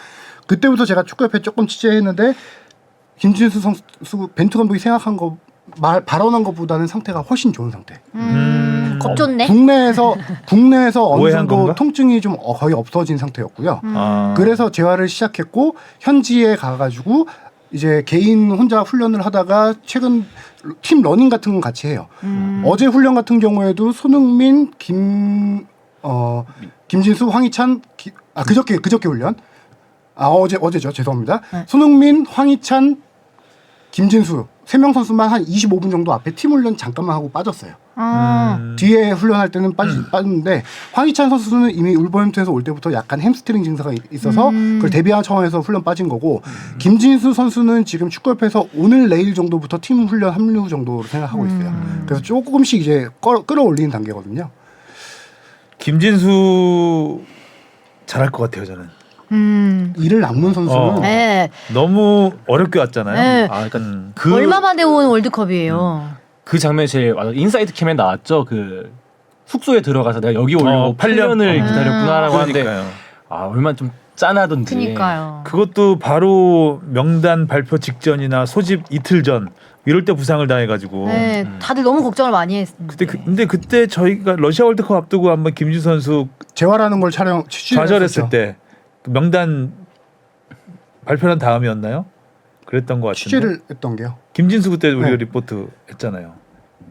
그때부터 제가 축구협회 조금 취재했는데 김진수 선수 벤투 감독이 생각한 거 발언한 것보다는 상태가 훨씬 좋은 상태. 겁좋네. 국내에서 어느 오해한 정도 건가? 통증이 좀 거의 없어진 상태였고요. 아. 그래서 재활을 시작했고 현지에 가가지고 이제 개인 혼자 훈련을 하다가 최근 팀 러닝 같은 건 같이 해요. 어제 훈련 같은 경우에도 손흥민, 김진수, 황희찬, 그저께 훈련. 어제죠. 죄송합니다. 네. 손흥민, 황희찬, 김진수 3명 선수만 한 25분 정도 앞에 팀 훈련 잠깐만 하고 빠졌어요. 뒤에 훈련할 때는 빠졌는데 황희찬 선수는 이미 울버햄튼에서 올 때부터 약간 햄스트링 증세가 있어서 그걸 대비한 차원에서 훈련 빠진 거고 김진수 선수는 지금 축구협회에서 오늘 내일 정도부터 팀 훈련 합류 정도로 생각하고 있어요. 그래서 조금씩 이제 끌어올리는 단계거든요. 김진수 잘할 것 같아요 저는. 이를 낚는 선수는 네. 너무 어렵게 왔잖아요. 네. 그러니까 얼마 만에 온 월드컵이에요. 그 장면이 제일 인사이드 캠에 나왔죠. 그 숙소에 들어가서 내가 여기 오려고 8년을 기다렸구나라고 하는데 그러니까요. 얼마나 좀 짠하던지. 그니까요. 그것도 바로 명단 발표 직전이나 소집 이틀 전 이럴 때 부상을 당해가지고. 네, 다들 너무 걱정을 많이 했는데. 근데 그때 저희가 러시아 월드컵 앞두고 한번 김진수 선수 재활하는 걸 좌절했을 때 그 명단 발표한 다음이었나요? 그랬던 것 같은데. 취재를 했던 게요. 김진수 그때 우리가 네. 리포트 했잖아요.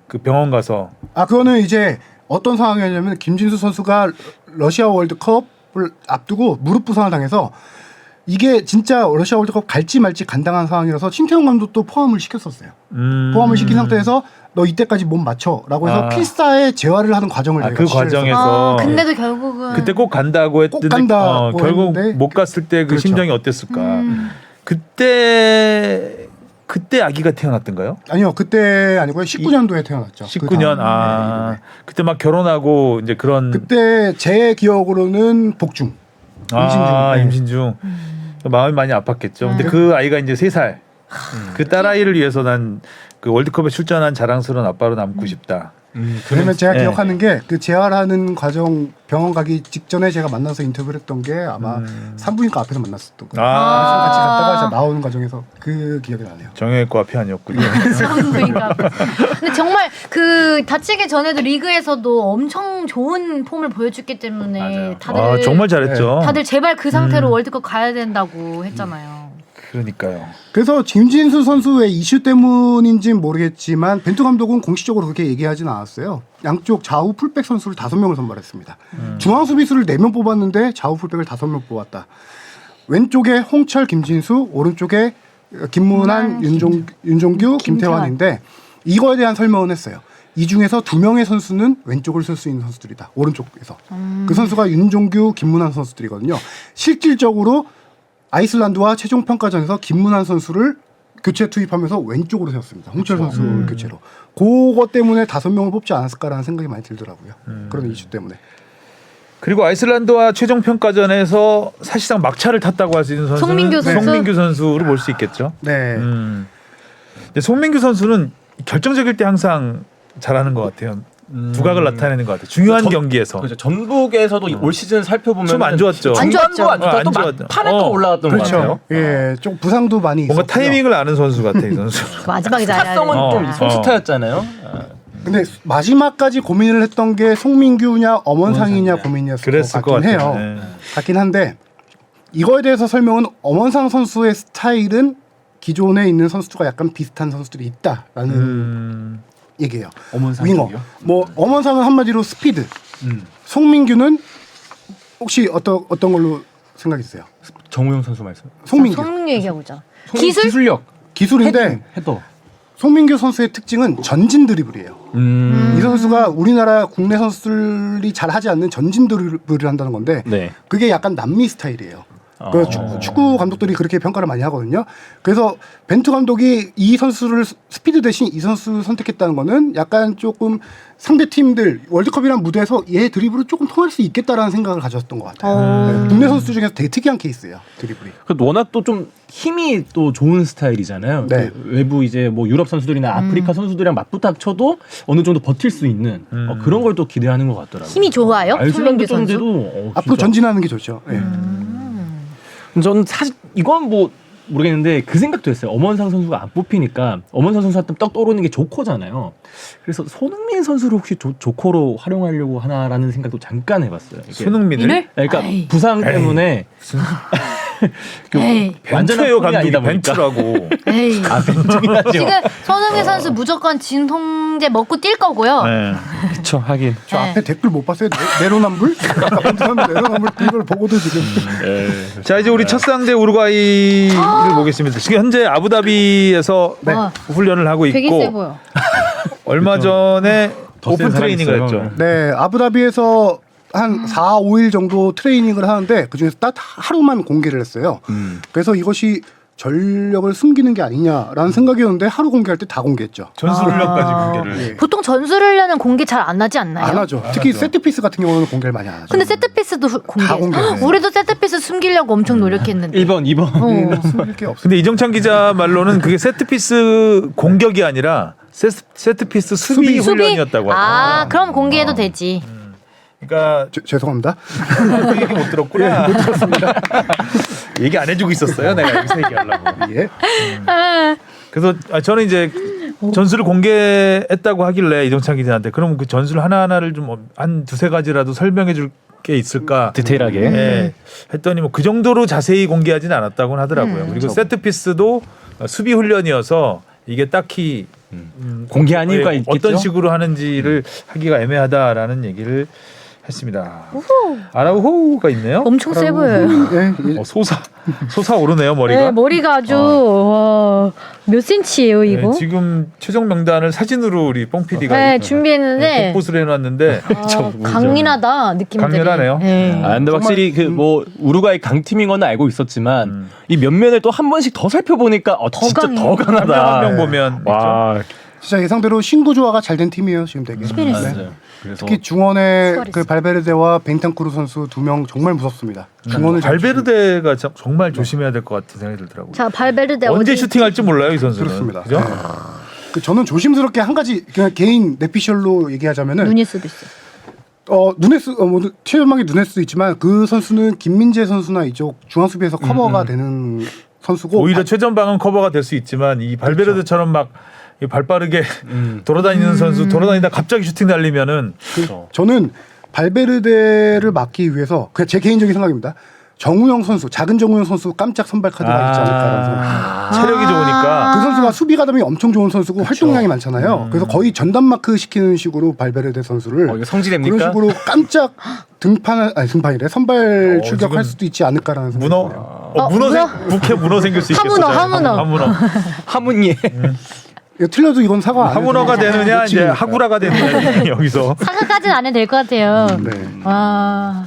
그 병원 가서 그거는 이제 어떤 상황이었냐면 김진수 선수가 러시아 월드컵을 앞두고 무릎 부상을 당해서 이게 진짜 러시아 월드컵 갈지 말지 간당한 상황이라서 신태용 감독도 포함을 시켰었어요. 포함을 시킨 상태에서 너 이때까지 몸 맞춰라고 해서 필사에 재활을 하는 과정을 저희가 그 취재를 과정에서 근데도 결국은 그때 꼭 간다고 했는데 간다고 결국 했는데 못 갔을 때 그 그렇죠. 심정이 어땠을까? 그때 아기가 태어났던가요? 아니요 그때 아니고요 19년도에 태어났죠. 19년 네. 그때 막 결혼하고 이제 그런 그때 제 기억으로는 복중 임신 중. 임신 중 마음이 많이 아팠겠죠. 근데 그 아이가 이제 3살 그 딸아이를 위해서 난 그 월드컵에 출전한 자랑스러운 아빠로 남고 싶다. 그러면 제가 네. 기억하는 게 그 재활하는 과정 병원 가기 직전에 제가 만나서 인터뷰를 했던 게 아마 산부인과 앞에서 만났었던 거예요. 같이 갔다가 제가 나오는 과정에서 그 기억이 나네요. 정형외과 앞이 아니었군요. 산부인과. 근데 정말 그 다치기 전에도 리그에서도 엄청 좋은 폼을 보여줬기 때문에 맞아요. 다들 정말 잘했죠. 다들 제발 그 상태로 월드컵 가야 된다고 했잖아요. 그러니까요. 그래서 김진수 선수의 이슈 때문인지는 모르겠지만 벤투 감독은 공식적으로 그렇게 얘기하지는 않았어요. 양쪽 좌우 풀백 선수를 5명을 선발했습니다. 중앙 수비수를 4명 뽑았는데 좌우 풀백을 5명 뽑았다. 왼쪽에 홍철, 김진수, 오른쪽에 김문환, 윤종규, 김태환인데 이거에 대한 설명은 했어요. 이 중에서 2명의 선수는 왼쪽을 쓸 수 있는 선수들이다. 오른쪽에서. 그 선수가 윤종규, 김문환 선수들이거든요. 실질적으로 아이슬란드와 최종 평가전에서 김문환 선수를 교체 투입하면서 왼쪽으로 세웠습니다. 홍철 선수 교체로. 그것 때문에 5명을 뽑지 않았을까라는 생각이 많이 들더라고요. 그런 이슈 때문에. 그리고 아이슬란드와 최종 평가전에서 사실상 막차를 탔다고 할 수 있는 선수는 송민규 선수? 송민규 선수를 볼 수 있겠죠. 네. 근데 송민규 선수는 결정적일 때 항상 잘하는 것 같아요. 두각을 나타내는 것 같아요. 중요한 경기에서. 그렇죠. 전북에서도 올 시즌 살펴보면 좀 안 좋았죠. 안 중반도 안 좋다. 안 또 좋았죠. 막판에 또 올라왔던 것 같아요. 그렇죠. 예, 좀 부상도 많이 뭔가 있었고요. 타이밍을 아는 선수 같아 이 선수. 마지막에 잘해야 타성은 돼. 좀 손스타였잖아요. 근데 마지막까지 고민을 했던 게 송민규냐 엄원상이냐 고민이었을 것 그랬을 것 같긴 같아요. 해요. 네. 같긴 한데 이거에 대해서 설명은 엄원상 선수의 스타일은 기존에 있는 선수들과 약간 비슷한 선수들이 있다라는 얘기예요. 엄원상 윙어. 쪽이요? 뭐 엄원상은 한마디로 스피드. 송민규는 혹시 어떤 걸로 생각했어요? 정우영 선수 말씀. 송민규 송민규 얘기해보자. 기술력. 기술인데 헤더. 송민규 선수의 특징은 전진 드리블이에요. 이 선수가 우리나라 국내 선수들이 잘 하지 않는 전진 드리블을 한다는 건데 네. 그게 약간 남미 스타일이에요. 그 축구 감독들이 그렇게 평가를 많이 하거든요. 그래서 벤투 감독이 이 선수를 스피드 대신 이 선수 선택했다는 거는 약간 조금 상대 팀들 월드컵이란 무대에서 얘 드리블을 조금 통할 수 있겠다라는 생각을 가졌던 것 같아요. 네, 국내 선수 중에서 되게 특이한 케이스예요. 드리블이. 워낙 또 좀 힘이 또 좋은 스타일이잖아요. 네. 그 외부 이제 뭐 유럽 선수들이나 아프리카 선수들이랑 맞붙닥쳐도 어느 정도 버틸 수 있는 그런 걸 또 기대하는 것 같더라고요. 힘이 좋아요? 아이슬란드 송민규 선수? 전제도 앞으로 전진하는 게 좋죠. 네. 저는 사실 이건 뭐 모르겠는데 그 생각도 했어요. 엄원상 선수가 안 뽑히니까 엄원상 선수한테 떡 떠오르는 게 조커잖아요. 그래서 손흥민 선수를 혹시 조커로 활용하려고 하나라는 생각도 잠깐 해봤어요. 이게. 손흥민을 그러니까 에이. 부상 때문에 에이. 벤투예요 감독이 아니다 보니까. 벤투라고. 에이. 벤투긴 하죠. 지금 손흥민 선수 무조건 진통제 먹고 뛸 거고요. 네. 그렇죠. 하긴. 저 네. 앞에 댓글 못 봤어요? 내로남불? 내로남불 이걸 보고도 지금 자 이제 우리 첫 상대 우루과이를 보겠습니다. 지금 현재 아부다비에서 네. 훈련을 하고 되게 세 있고 보여. 얼마 전에 더센 오픈 사람이 트레이닝을 있어요. 했죠. 네, 아부다비에서 한 4, 5일 정도 트레이닝을 하는데 그중에서 딱 하루만 공개를 했어요. 그래서 이것이 전력을 숨기는 게 아니냐라는 생각이었는데 하루 공개할 때 다 공개했죠. 전술훈련까지 공개를. 네. 보통 전술훈련은 공개 잘 안 하지 않나요? 안 하죠. 특히 세트피스 같은 경우는 공개를 많이 안 하죠. 근데 세트피스도 공개. 다 공개해요. 우리도 세트피스 숨기려고 엄청 노력했는데. 1번, 2번. 숨길 게 없어요. 근데 이정찬 기자 말로는 그게 세트피스 공격이 아니라 세트피스 수비 훈련이었다고 하더라고요. 아, 그럼 공개해도 되지. 그러니까 죄송합니다. 그 얘기 못 들었구나. 못 들었습니다. 얘기 안 해주고 있었어요. 내가 여기서 얘기하려고. 예. 그래서 저는 이제 전술을 공개했다고 하길래 이정찬 기자한테 그럼 그 전술 하나하나를 좀 한 두세 가지라도 설명해 줄 게 있을까? 디테일하게. 예. 했더니 뭐 그 정도로 자세히 공개하지는 않았다고는 하더라고요. 그리고 세트피스도 수비 훈련이어서 이게 딱히 공개한 이유가 있겠죠. 어떤 식으로 하는지를 하기가 애매하다라는 얘기를 했습니다. 아라우호가 있네요. 엄청 세 보여요. 예, 예. 솟아오르네요 머리가. 네, 머리가 아주 와, 몇 센치예요 이거? 네, 지금 최종 명단을 사진으로 우리 뽕 PD가 네, 준비했는데 뽀뽀를 해놨는데 강인하다 느낌들이. 강렬하네요. 네. 아, 근데 확실히 그 뭐 우루과이 강팀인 건 알고 있었지만 이 면면을 또 한 번씩 더 살펴보니까 진짜 강해. 더 강하다. 한 명 보면 와, 진짜 예상대로 신구 조화가 잘 된 팀이에요 지금 되게. 스페니스. 네. 맞아요. 그래서 특히 중원의 수아레스. 그 발베르데와 벤탄쿠르 선수 두 명 정말 무섭습니다. 중원을 잘 발베르데가 정말 조심해야 될 것 같은 생각이 들더라고요. 자, 발베르데 언제 어디? 슈팅할지 몰라요 이 선수는. 그렇습니다. 그죠? 네. 그 저는 조심스럽게 한 가지 그냥 개인 내피셜로 얘기하자면은 누니스도 있어. 누네스 뭐 최전방에 누네스도 있지만 그 선수는 김민재 선수나 이쪽 중앙 수비에서 커버가 되는 선수고 오히려 최전방은 커버가 될 수 있지만 이 발베르데처럼 막 발 빠르게 돌아다니는 선수 돌아다니다 갑자기 슈팅 날리면은 저는 발베르데를 막기 위해서 그냥 제 개인적인 생각입니다. 정우영 선수, 작은 정우영 선수 깜짝 선발 카드가 있지 않을까라는 생각. 체력이 좋으니까 그 선수가 수비 가담이 엄청 좋은 선수고 활동량이 많잖아요. 그래서 거의 전담 마크 시키는 식으로 발베르데 선수를 이거 성지됩니까? 그런 식으로 깜짝 등판이래 선발 출격할 지금 수도 있지 않을까라는 생각이 문어 드네요. 문어 부캐 문어 생길 수 있겠어요. 하문어. 하문예. 이거 틀려도 이건 사과 안 해도 하문어가 되는 되느냐 이제 거지. 하구라가 되느냐 여기서. 사과까지는 안 해도 될 것 같아요. 네. 와.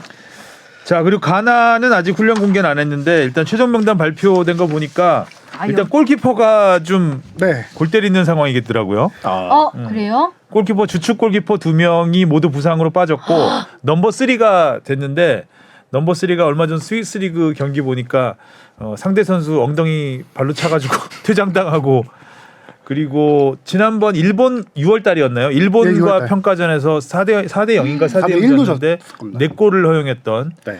자 그리고 가나는 아직 훈련 공개는 안 했는데 일단 최종 명단 발표된 거 보니까 일단 골키퍼가 좀 네. 골 때리는 상황이겠더라고요. 그래요? 골키퍼 주축 골키퍼 2명이 모두 부상으로 빠졌고 넘버 3가 됐는데 넘버 3가 얼마 전 스위스 리그 경기 보니까 상대 선수 엉덩이 발로 차가지고 퇴장당하고 그리고 지난번 일본 6월 달이었나요? 일본과 네, 6월 달. 평가전에서 4대 0인가 4대 4대 1로 0이었는데 졌습니다. 4골을 허용했던 네.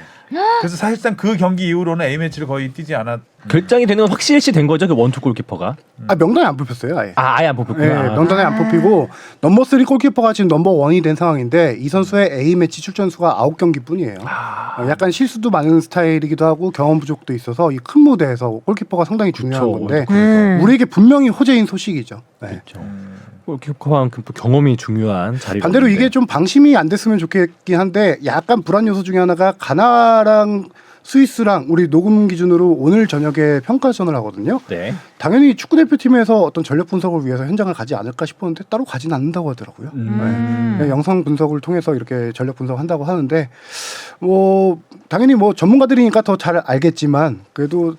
그래서 사실상 그 경기 이후로는 A매치를 거의 뛰지 않았 결장이 되는 건 확실시 된 거죠. 그 원투 골키퍼가. 명단에 안 뽑혔어요. 아예. 아예 안 뽑혔구나. 네, 명단에 안 뽑히고 넘버 3 골키퍼가 지금 넘버 1이 된 상황인데 이 선수의 A매치 출전 수가 9경기뿐이에요. 약간 실수도 많은 스타일이기도 하고 경험 부족도 있어서 이 큰 무대에서 골키퍼가 상당히 중요한 그쵸, 건데 골키퍼가. 우리에게 분명히 호재인 소식이죠. 네. 골키퍼만큼 또 경험이 중요한 자리가. 반대로 있는데. 이게 좀 방심이 안 됐으면 좋겠긴 한데 약간 불안 요소 중에 하나가 가나랑 스위스랑 우리 녹음 기준으로 오늘 저녁에 평가전을 하거든요. 네. 당연히 축구 대표팀에서 어떤 전력 분석을 위해서 현장을 가지 않을까 싶었는데 따로 가진 않는다고 하더라고요. 네. 영상 분석을 통해서 이렇게 전력 분석한다고 하는데 뭐 당연히 뭐 전문가들이니까 더 잘 알겠지만 그래도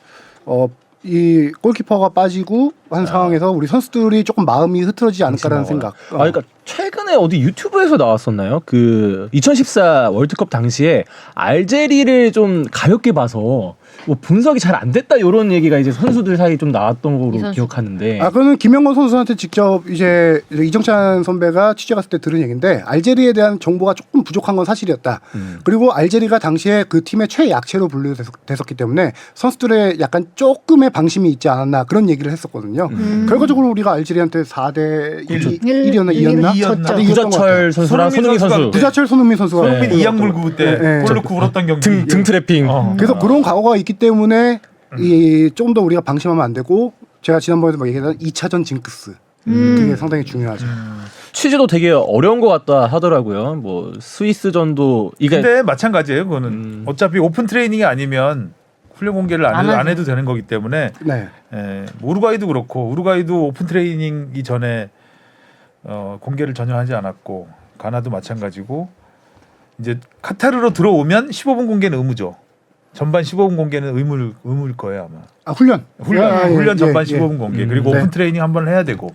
이 골키퍼가 빠지고 한 상황에서 우리 선수들이 조금 마음이 흐트러지지 않을까라는 생각. 그러니까 최근에 어디 유튜브에서 나왔었나요? 그 2014 월드컵 당시에 알제리를 좀 가볍게 봐서 뭐 분석이 잘 안 됐다 이런 얘기가 이제 선수들 사이 좀 나왔던 이 걸로 선수. 기억하는데. 그거는 김영건 선수한테 직접 이제 이정찬 선배가 취재 갔을 때 들은 얘기인데 알제리에 대한 정보가 조금 부족한 건 사실이었다. 그리고 알제리가 당시에 그 팀의 최약체로 분류됐었기 때문에 선수들의 약간 조금의 방심이 있지 않았나 그런 얘기를 했었거든요. 결과적으로 우리가 알제리한테 4대 1이었나 2였나? 졌죠. 구자철 선수랑 손흥민 선수. 구자철 손흥민 선수가 손흥민 이양물구 때 네. 골 넣고 울었던 경기. 등 트래핑. 그래서 그런 과거가 있기 때문에 이 조금 더 우리가 방심하면 안 되고 제가 지난번에도 막 얘기했던 2차전 징크스 그게 상당히 중요하죠. 취재도 되게 어려운 것 같다 하더라고요. 뭐 스위스전도 이게 근데 마찬가지예요. 그거는 어차피 오픈 트레이닝이 아니면 훈련 공개를 안 해도 되는 거기 때문에 네. 뭐 우루과이도 그렇고 우루과이도 오픈 트레이닝 이전에 공개를 전혀 하지 않았고 가나도 마찬가지고 이제 카타르로 들어오면 15분 공개는 의무죠. 전반 15분 공개는 의무일 거예요 아마. 훈련 훈련 전반 예, 15분 공개 그리고 네. 오픈 트레이닝 한 번 해야 되고.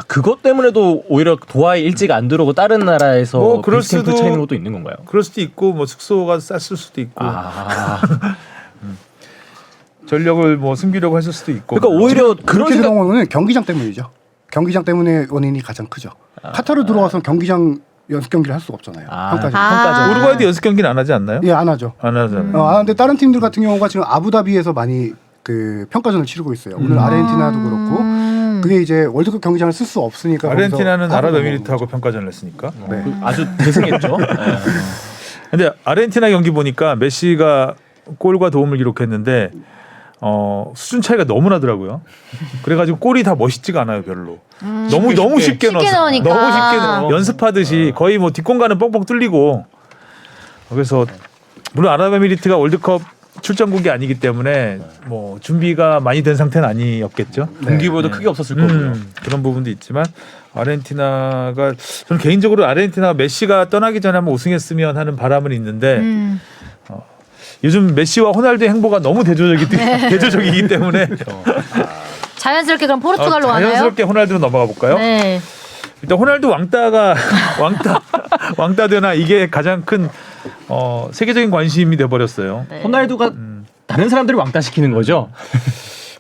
그것 때문에도 오히려 도하에 일찍 안 들어오고 다른 나라에서 뭐 그럴 베이스 캠프 수도- 차이는 것도 있는 건가요? 그럴 수도 있고 뭐 숙소가 쌌을 수도 있고 전력을 뭐 숨기려고 했을 수도 있고. 그러니까 오히려 그런 그렇게 생각. 들어온 거는 경기장 때문이죠. 경기장 때문에 원인이 가장 크죠. 카타르 들어와서 경기장 연습 경기를 할 수가 없잖아요. 평가전. 평가전. 우루과이도 연습 경기는 안 하지 않나요? 예, 안 하죠. 안 하잖아요. 근데 다른 팀들 같은 경우가 지금 아부다비에서 많이 그 평가전을 치르고 있어요. 오늘 아르헨티나도 그렇고 그게 이제 월드컵 경기장을 쓸 수 없으니까 아르헨티나는 거기서 하고 아랍에미리트하고 평가전을 했으니까. 네. 아주 대승했죠. 근데 아르헨티나 경기 보니까 메시가 골과 도움을 기록했는데 수준 차이가 너무 나더라고요. 그래가지고 골이 다 멋있지가 않아요, 별로. 너무 쉽게 넣었어. 넣으니까. 너무 쉽게 연습하듯이 거의 뭐 뒷공간은 뻥뻥 뚫리고. 그래서 물론 아랍에미리트가 월드컵 출전국이 아니기 때문에 뭐 준비가 많이 된 상태는 아니었겠죠. 동기부여도 크게 없었을 거고요. 그런 부분도 있지만 아르헨티나가 저는 개인적으로 아르헨티나 메시가 떠나기 전에 한번 우승했으면 하는 바람은 있는데 요즘 메시와 호날두의 행보가 너무 대조적이기 때문에 자연스럽게 그럼 포르투갈로 가나요? 자연스럽게 호날두로 넘어가 볼까요? 네. 일단 호날두 왕따 되나 이게 가장 큰 세계적인 관심이 돼 버렸어요. 네. 호날두가 다른 사람들을 왕따시키는 거죠.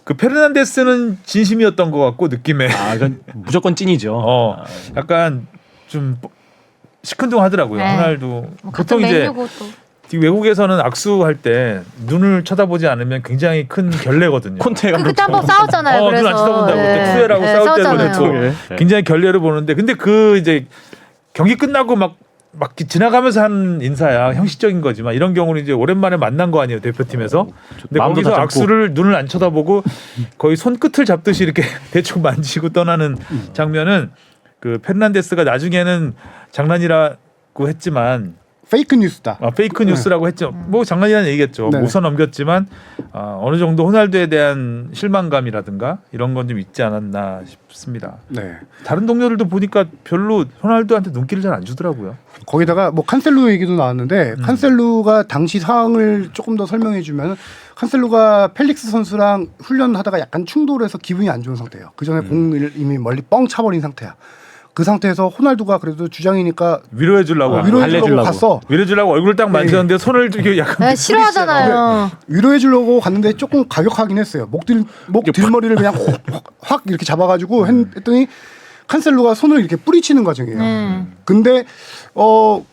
그 페르난데스는 진심이었던 것 같고 느낌에 이건 무조건 찐이죠. 약간 좀 시큰둥하더라고요. 네. 호날두 뭐 보통 같은 이제 메뉴고 또. 외국에서는 악수할 때 눈을 쳐다보지 않으면 굉장히 큰 결례거든요. 콘테가 그때 한번 싸웠잖아요. 그래서 눈 안 쳐다본다고 그때 투애라고 싸울 때도 싸웠잖아요. 그랬고 굉장히 결례를 보는데 근데 그 이제 경기 끝나고 막 지나가면서 한 인사야 형식적인 거지만 이런 경우는 이제 오랜만에 만난 거 아니에요 대표팀에서. 근데 마음도 거기서 다 악수를 눈을 안 쳐다보고 거의 손끝을 잡듯이 이렇게 대충 만지고 떠나는 장면은 그 페르난데스가 나중에는 장난이라고 했지만 페이크 뉴스다. 페이크 뉴스라고 했죠. 뭐 장난이라는 얘기겠죠. 네. 웃어 넘겼지만 어느 정도 호날두에 대한 실망감이라든가 이런 건 좀 있지 않았나 싶습니다. 네. 다른 동료들도 보니까 별로 호날두한테 눈길을 잘 안 주더라고요. 거기다가 뭐 칸셀루 얘기도 나왔는데 칸셀루가 당시 상황을 조금 더 설명해 주면 칸셀루가 펠릭스 선수랑 훈련하다가 약간 충돌해서 기분이 안 좋은 상태예요. 그 전에 공을 이미 멀리 뻥 차버린 상태야. 그 상태에서 호날두가 그래도 주장이니까 위로해 주려고 위로해 주려고 달래주려고. 갔어. 위로해 주려고 얼굴을 딱 만졌는데 손을 이렇게 약간 네, 싫어하잖아요. 위로해 주려고 갔는데 조금 가격하긴 했어요. 목 뒷머리를 그냥 확 이렇게 잡아가지고 했더니 칸셀루가 손을 이렇게 뿌리치는 과정이에요. 근데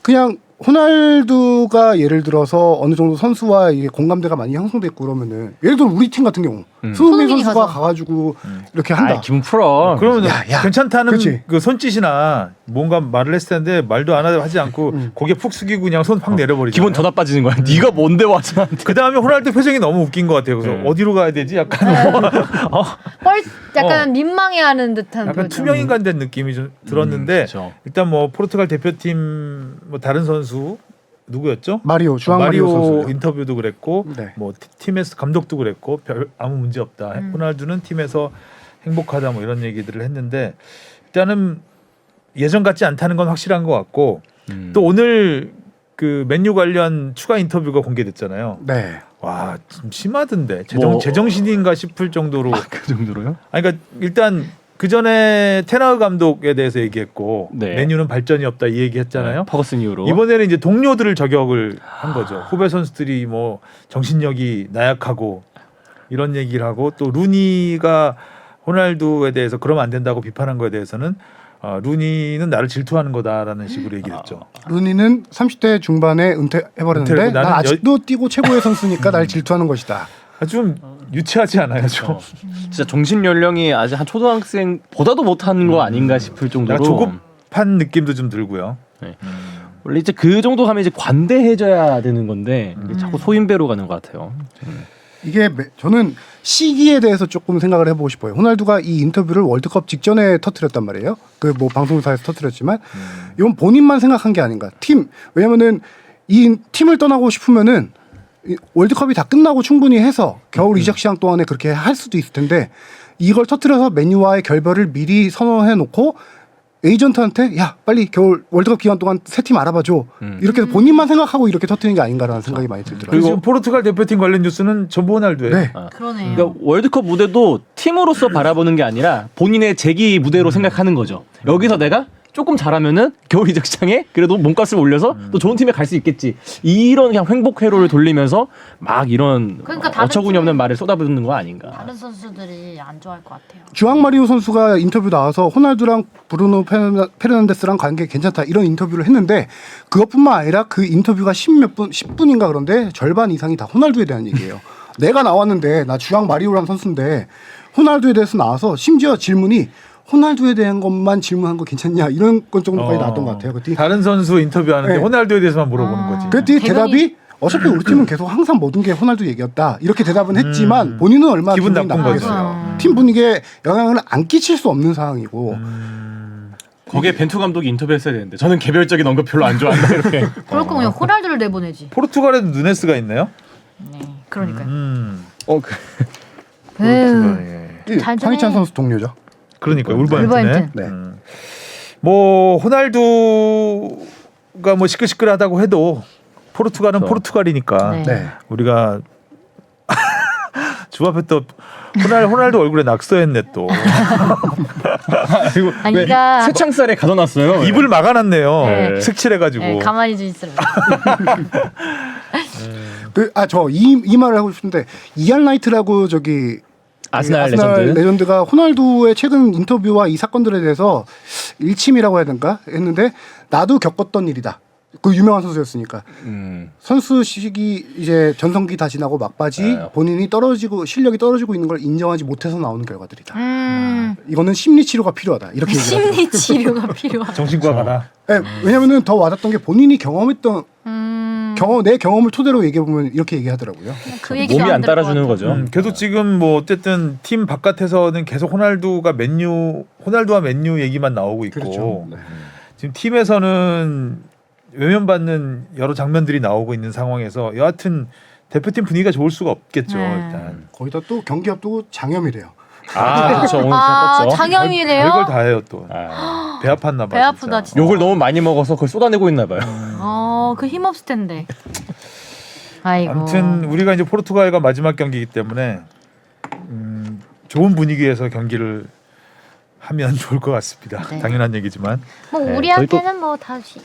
그냥 호날두가 예를 들어서 어느 정도 선수와 이게 공감대가 많이 형성됐고 그러면은 예를 들어 우리 팀 같은 경우 손흥민 손흥민이 선수가 가서. 가가지고 이렇게 한다. 아, 기분 풀어. 그러면 야. 괜찮다는 그치. 그 손짓이나 뭔가 말을 했을 텐데 말도 안 하지 않고 고개 푹 숙이고 그냥 손 확 내려버리죠. 기분 더 나빠지는 거야. 네가 뭔데 와서 그 다음에 호날두 표정이 너무 웃긴 것 같아요. 그래서 어디로 가야 되지? 약간 약간 민망해하는 듯한 약간 표정. 투명인간 된 느낌이 좀 들었는데 그렇죠. 일단 뭐 포르투갈 대표팀 뭐 다른 선수 누구였죠? 마리오 주앙 마리오 선수. 인터뷰도 그랬고 네. 뭐 팀에서 감독도 그랬고 별 아무 문제 없다. 호날두는 팀에서 행복하다 뭐 이런 얘기들을 했는데 일단은 예전 같지 않다는 건 확실한 것 같고 또 오늘 그 맨유 관련 추가 인터뷰가 공개됐잖아요. 네. 와, 좀 심하던데. 뭐- 제정신인가 싶을 정도로. 그 정도로요? 아니, 그러니까 일단 그 전에 테나우 감독에 대해서 얘기했고 네. 맨유는 발전이 없다 이 얘기했잖아요. 퍼거슨 이후로. 이번에는 이제 동료들을 저격을 한 거죠. 후배 선수들이 뭐 정신력이 나약하고 이런 얘기를 하고 또 루니가 호날두에 대해서 그러면 안 된다고 비판한 거에 대해서는 루니는 나를 질투하는 거다라는 식으로 얘기를 했죠. 루니는 30대 중반에 은퇴해버렸는데 은퇴를- 난 나는 아직도 뛰고 최고의 선수니까 날 질투하는 것이다. 좀 유치하지 않아요, 좀. 진짜 정신 연령이 아직 한 초등학생보다도 못한 거 아닌가 싶을 정도로. 약간 조급한 느낌도 좀 들고요. 원래 이제 그 정도 하면 이제 관대해져야 되는 건데 자꾸 소인배로 가는 것 같아요. 이게 저는 시기에 대해서 조금 생각을 해보고 싶어요. 호날두가 이 인터뷰를 월드컵 직전에 터뜨렸단 말이에요. 그 뭐 방송사에서 터뜨렸지만 이건 본인만 생각한 게 아닌가. 왜냐면은 이 팀을 떠나고 싶으면은 이 월드컵이 다 끝나고 충분히 해서 겨울 이적 시장 동안에 그렇게 할 수도 있을 텐데 이걸 터뜨려서 맨유와의 결별을 미리 선언해 놓고 에이전트한테 야 빨리 겨울 월드컵 기간 동안 새 팀 알아봐줘 이렇게 해서 본인만 생각하고 이렇게 터뜨린 게 아닌가라는 생각이 많이 들더라고요. 그리고 지금 포르투갈 대표팀 관련 뉴스는 전부 호날두예요. 네. 그러네요. 그러니까 월드컵 무대도 팀으로서 바라보는 게 아니라 본인의 재기 무대로 생각하는 거죠. 여기서 내가 조금 잘하면은 겨울 이적 시장에 그래도 몸값을 올려서 또 좋은 팀에 갈 수 있겠지. 이런 그냥 횡복 회로를 돌리면서 막 이런 그러니까 다른 어처구니 팀- 없는 말을 쏟아붓는 거 아닌가. 다른 선수들이 안 좋아할 것 같아요. 주앙 마리오 선수가 인터뷰 나와서 호날두랑 브루노 페르난데스랑 관계 괜찮다 이런 인터뷰를 했는데 그것뿐만 아니라 그 인터뷰가 10분인가 그런데 절반 이상이 다 호날두에 대한 얘기예요. 내가 나왔는데 나 주앙 마리오라는 선수인데 호날두에 대해서 나와서 심지어 질문이 호날두에 대한 것만 질문한 거 괜찮냐 이런 건 정도까지 나왔던 것 같아요. 그때 다른 선수 인터뷰하는데 네. 호날두에 대해서만 물어보는 거지. 그때 대단히- 대답이 어차피 우리 팀은 계속 항상 모든 게 호날두 얘기였다 이렇게 대답은 했지만 본인은 얼마나 기분 기분이 나쁜 거죠. 나쁘겠어요. 팀 분위기에 영향을 안 끼칠 수 없는 상황이고 거기에 벤투 감독이 인터뷰했어야 되는데 저는 개별적인 언급 별로 안 좋아한다 이렇게. 그럴 거면 그냥 호날두를 내보내지. 포르투갈에도 누네스가 있네요. 네. 그러니까요. 그 에휴. 예. 잘 황희찬 좀 해. 선수 동료죠. 그러니까 울버햄튼에. 울버햄튼에. 네. 뭐 호날두가 뭐 시끌시끌하다고 해도 포르투갈은 포르투갈이니까 네. 네. 우리가 주 앞에 또 호날두 얼굴에 낙서했네 또. 그리고 아니 그러니까 새창살에 가둬놨어요. 입을 막아놨네요. 네. 색칠해가지고. 네, 가만히 좀 있으라. 저 이 말을 하고 싶은데 이안 라이트라고 저기 아스날 레전드. 레전드가 호날두의 최근 인터뷰와 이 사건들에 대해서 일침이라고 해야 되는가 했는데 나도 겪었던 일이다. 그 유명한 선수였으니까 선수 시기 이제 전성기 다 지나고 막바지 네. 본인이 떨어지고 실력이 떨어지고 있는 걸 인정하지 못해서 나오는 결과들이다. 음. 이거는 심리 치료가 필요하다. 이렇게 얘기하더라고요. 심리 치료가 필요하다. 정신과 가라. 네, 왜냐면은 더 와닿던 게 본인이 경험했던 내 경험을 토대로 얘기해 보면 이렇게 얘기하더라고요. 그 얘기도 몸이 안 들을 것 따라주는 같아. 거죠. 계속 지금 뭐 어쨌든 팀 바깥에서는 계속 호날두와 맨유 얘기만 나오고 있고 그렇죠. 네. 지금 팀에서는 외면받는 여러 장면들이 나오고 있는 상황에서 여하튼 대표팀 분위기가 좋을 수가 없겠죠. 네. 일단 거기다 또 경기 앞두고 장염이래요. 그렇죠. 오늘 아 떴죠. 장염이래요? 별걸 다 해요 또. 아, 배 아팠나 봐. 배 아프다, 진짜. 욕을 너무 많이 먹어서 그걸 쏟아내고 있나 봐요. 그 힘없을 텐데. 아이고. 아무튼 우리가 이제 포르투갈과 마지막 경기이기 때문에 좋은 분위기에서 경기를 하면 좋을 것 같습니다. 네. 당연한 얘기지만 뭐 네, 우리한테는 뭐 다시.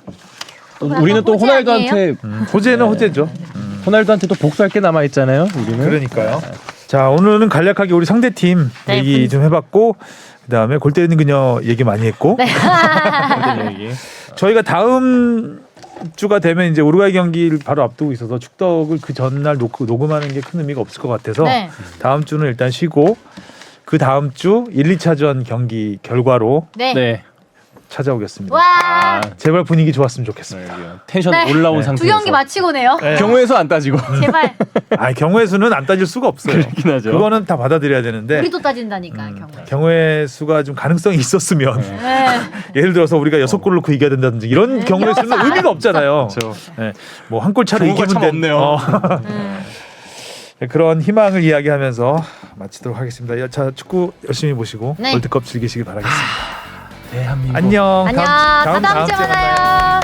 우리는 또 호재 호날두한테 호재는 호재죠. 호날두한테 또 복수할 게 남아 있잖아요. 우리는. 그러니까요. 자 오늘은 간략하게 우리 상대팀 네, 얘기 좀 해봤고 그다음에 골 때리는 그녀 얘기 많이 했고 네. 얘기. 저희가 다음 주가 되면 이제 우루과이 경기를 바로 앞두고 있어서 축덕을 그 전날 녹음하는 게 큰 의미가 없을 것 같아서 네. 다음 주는 일단 쉬고 그 다음 주 1, 2차전 경기 결과로 네. 네. 찾아오겠습니다. 와. 제발 분위기 좋았으면 좋겠습니다. 텐션 네. 올라온 네. 상태에서 두 경기 마치고네요. 네. 경우의 수 안 따지고 제발. 경우의 수는 안 따질 수가 없어요. 그렇긴 하죠. 그거는 다 받아들여야 되는데 우리도 따진다니까 경우. 경우의 수가 좀 가능성이 있었으면 네. 예를 들어서 우리가 6골 넣고 이겨야 된다든지 이런 네. 경우의 수는 이런 의미가 없잖아요. 그렇죠. 네. 뭐 한 골 차로 경우가 이기면 참 없네요. 네, 그런 희망을 이야기하면서 마치도록 하겠습니다. 자 축구 열심히 보시고 네. 월드컵 즐기시길 바라겠습니다. 대한민국. 안녕. 안녕. 다음 주에 주에 만나요.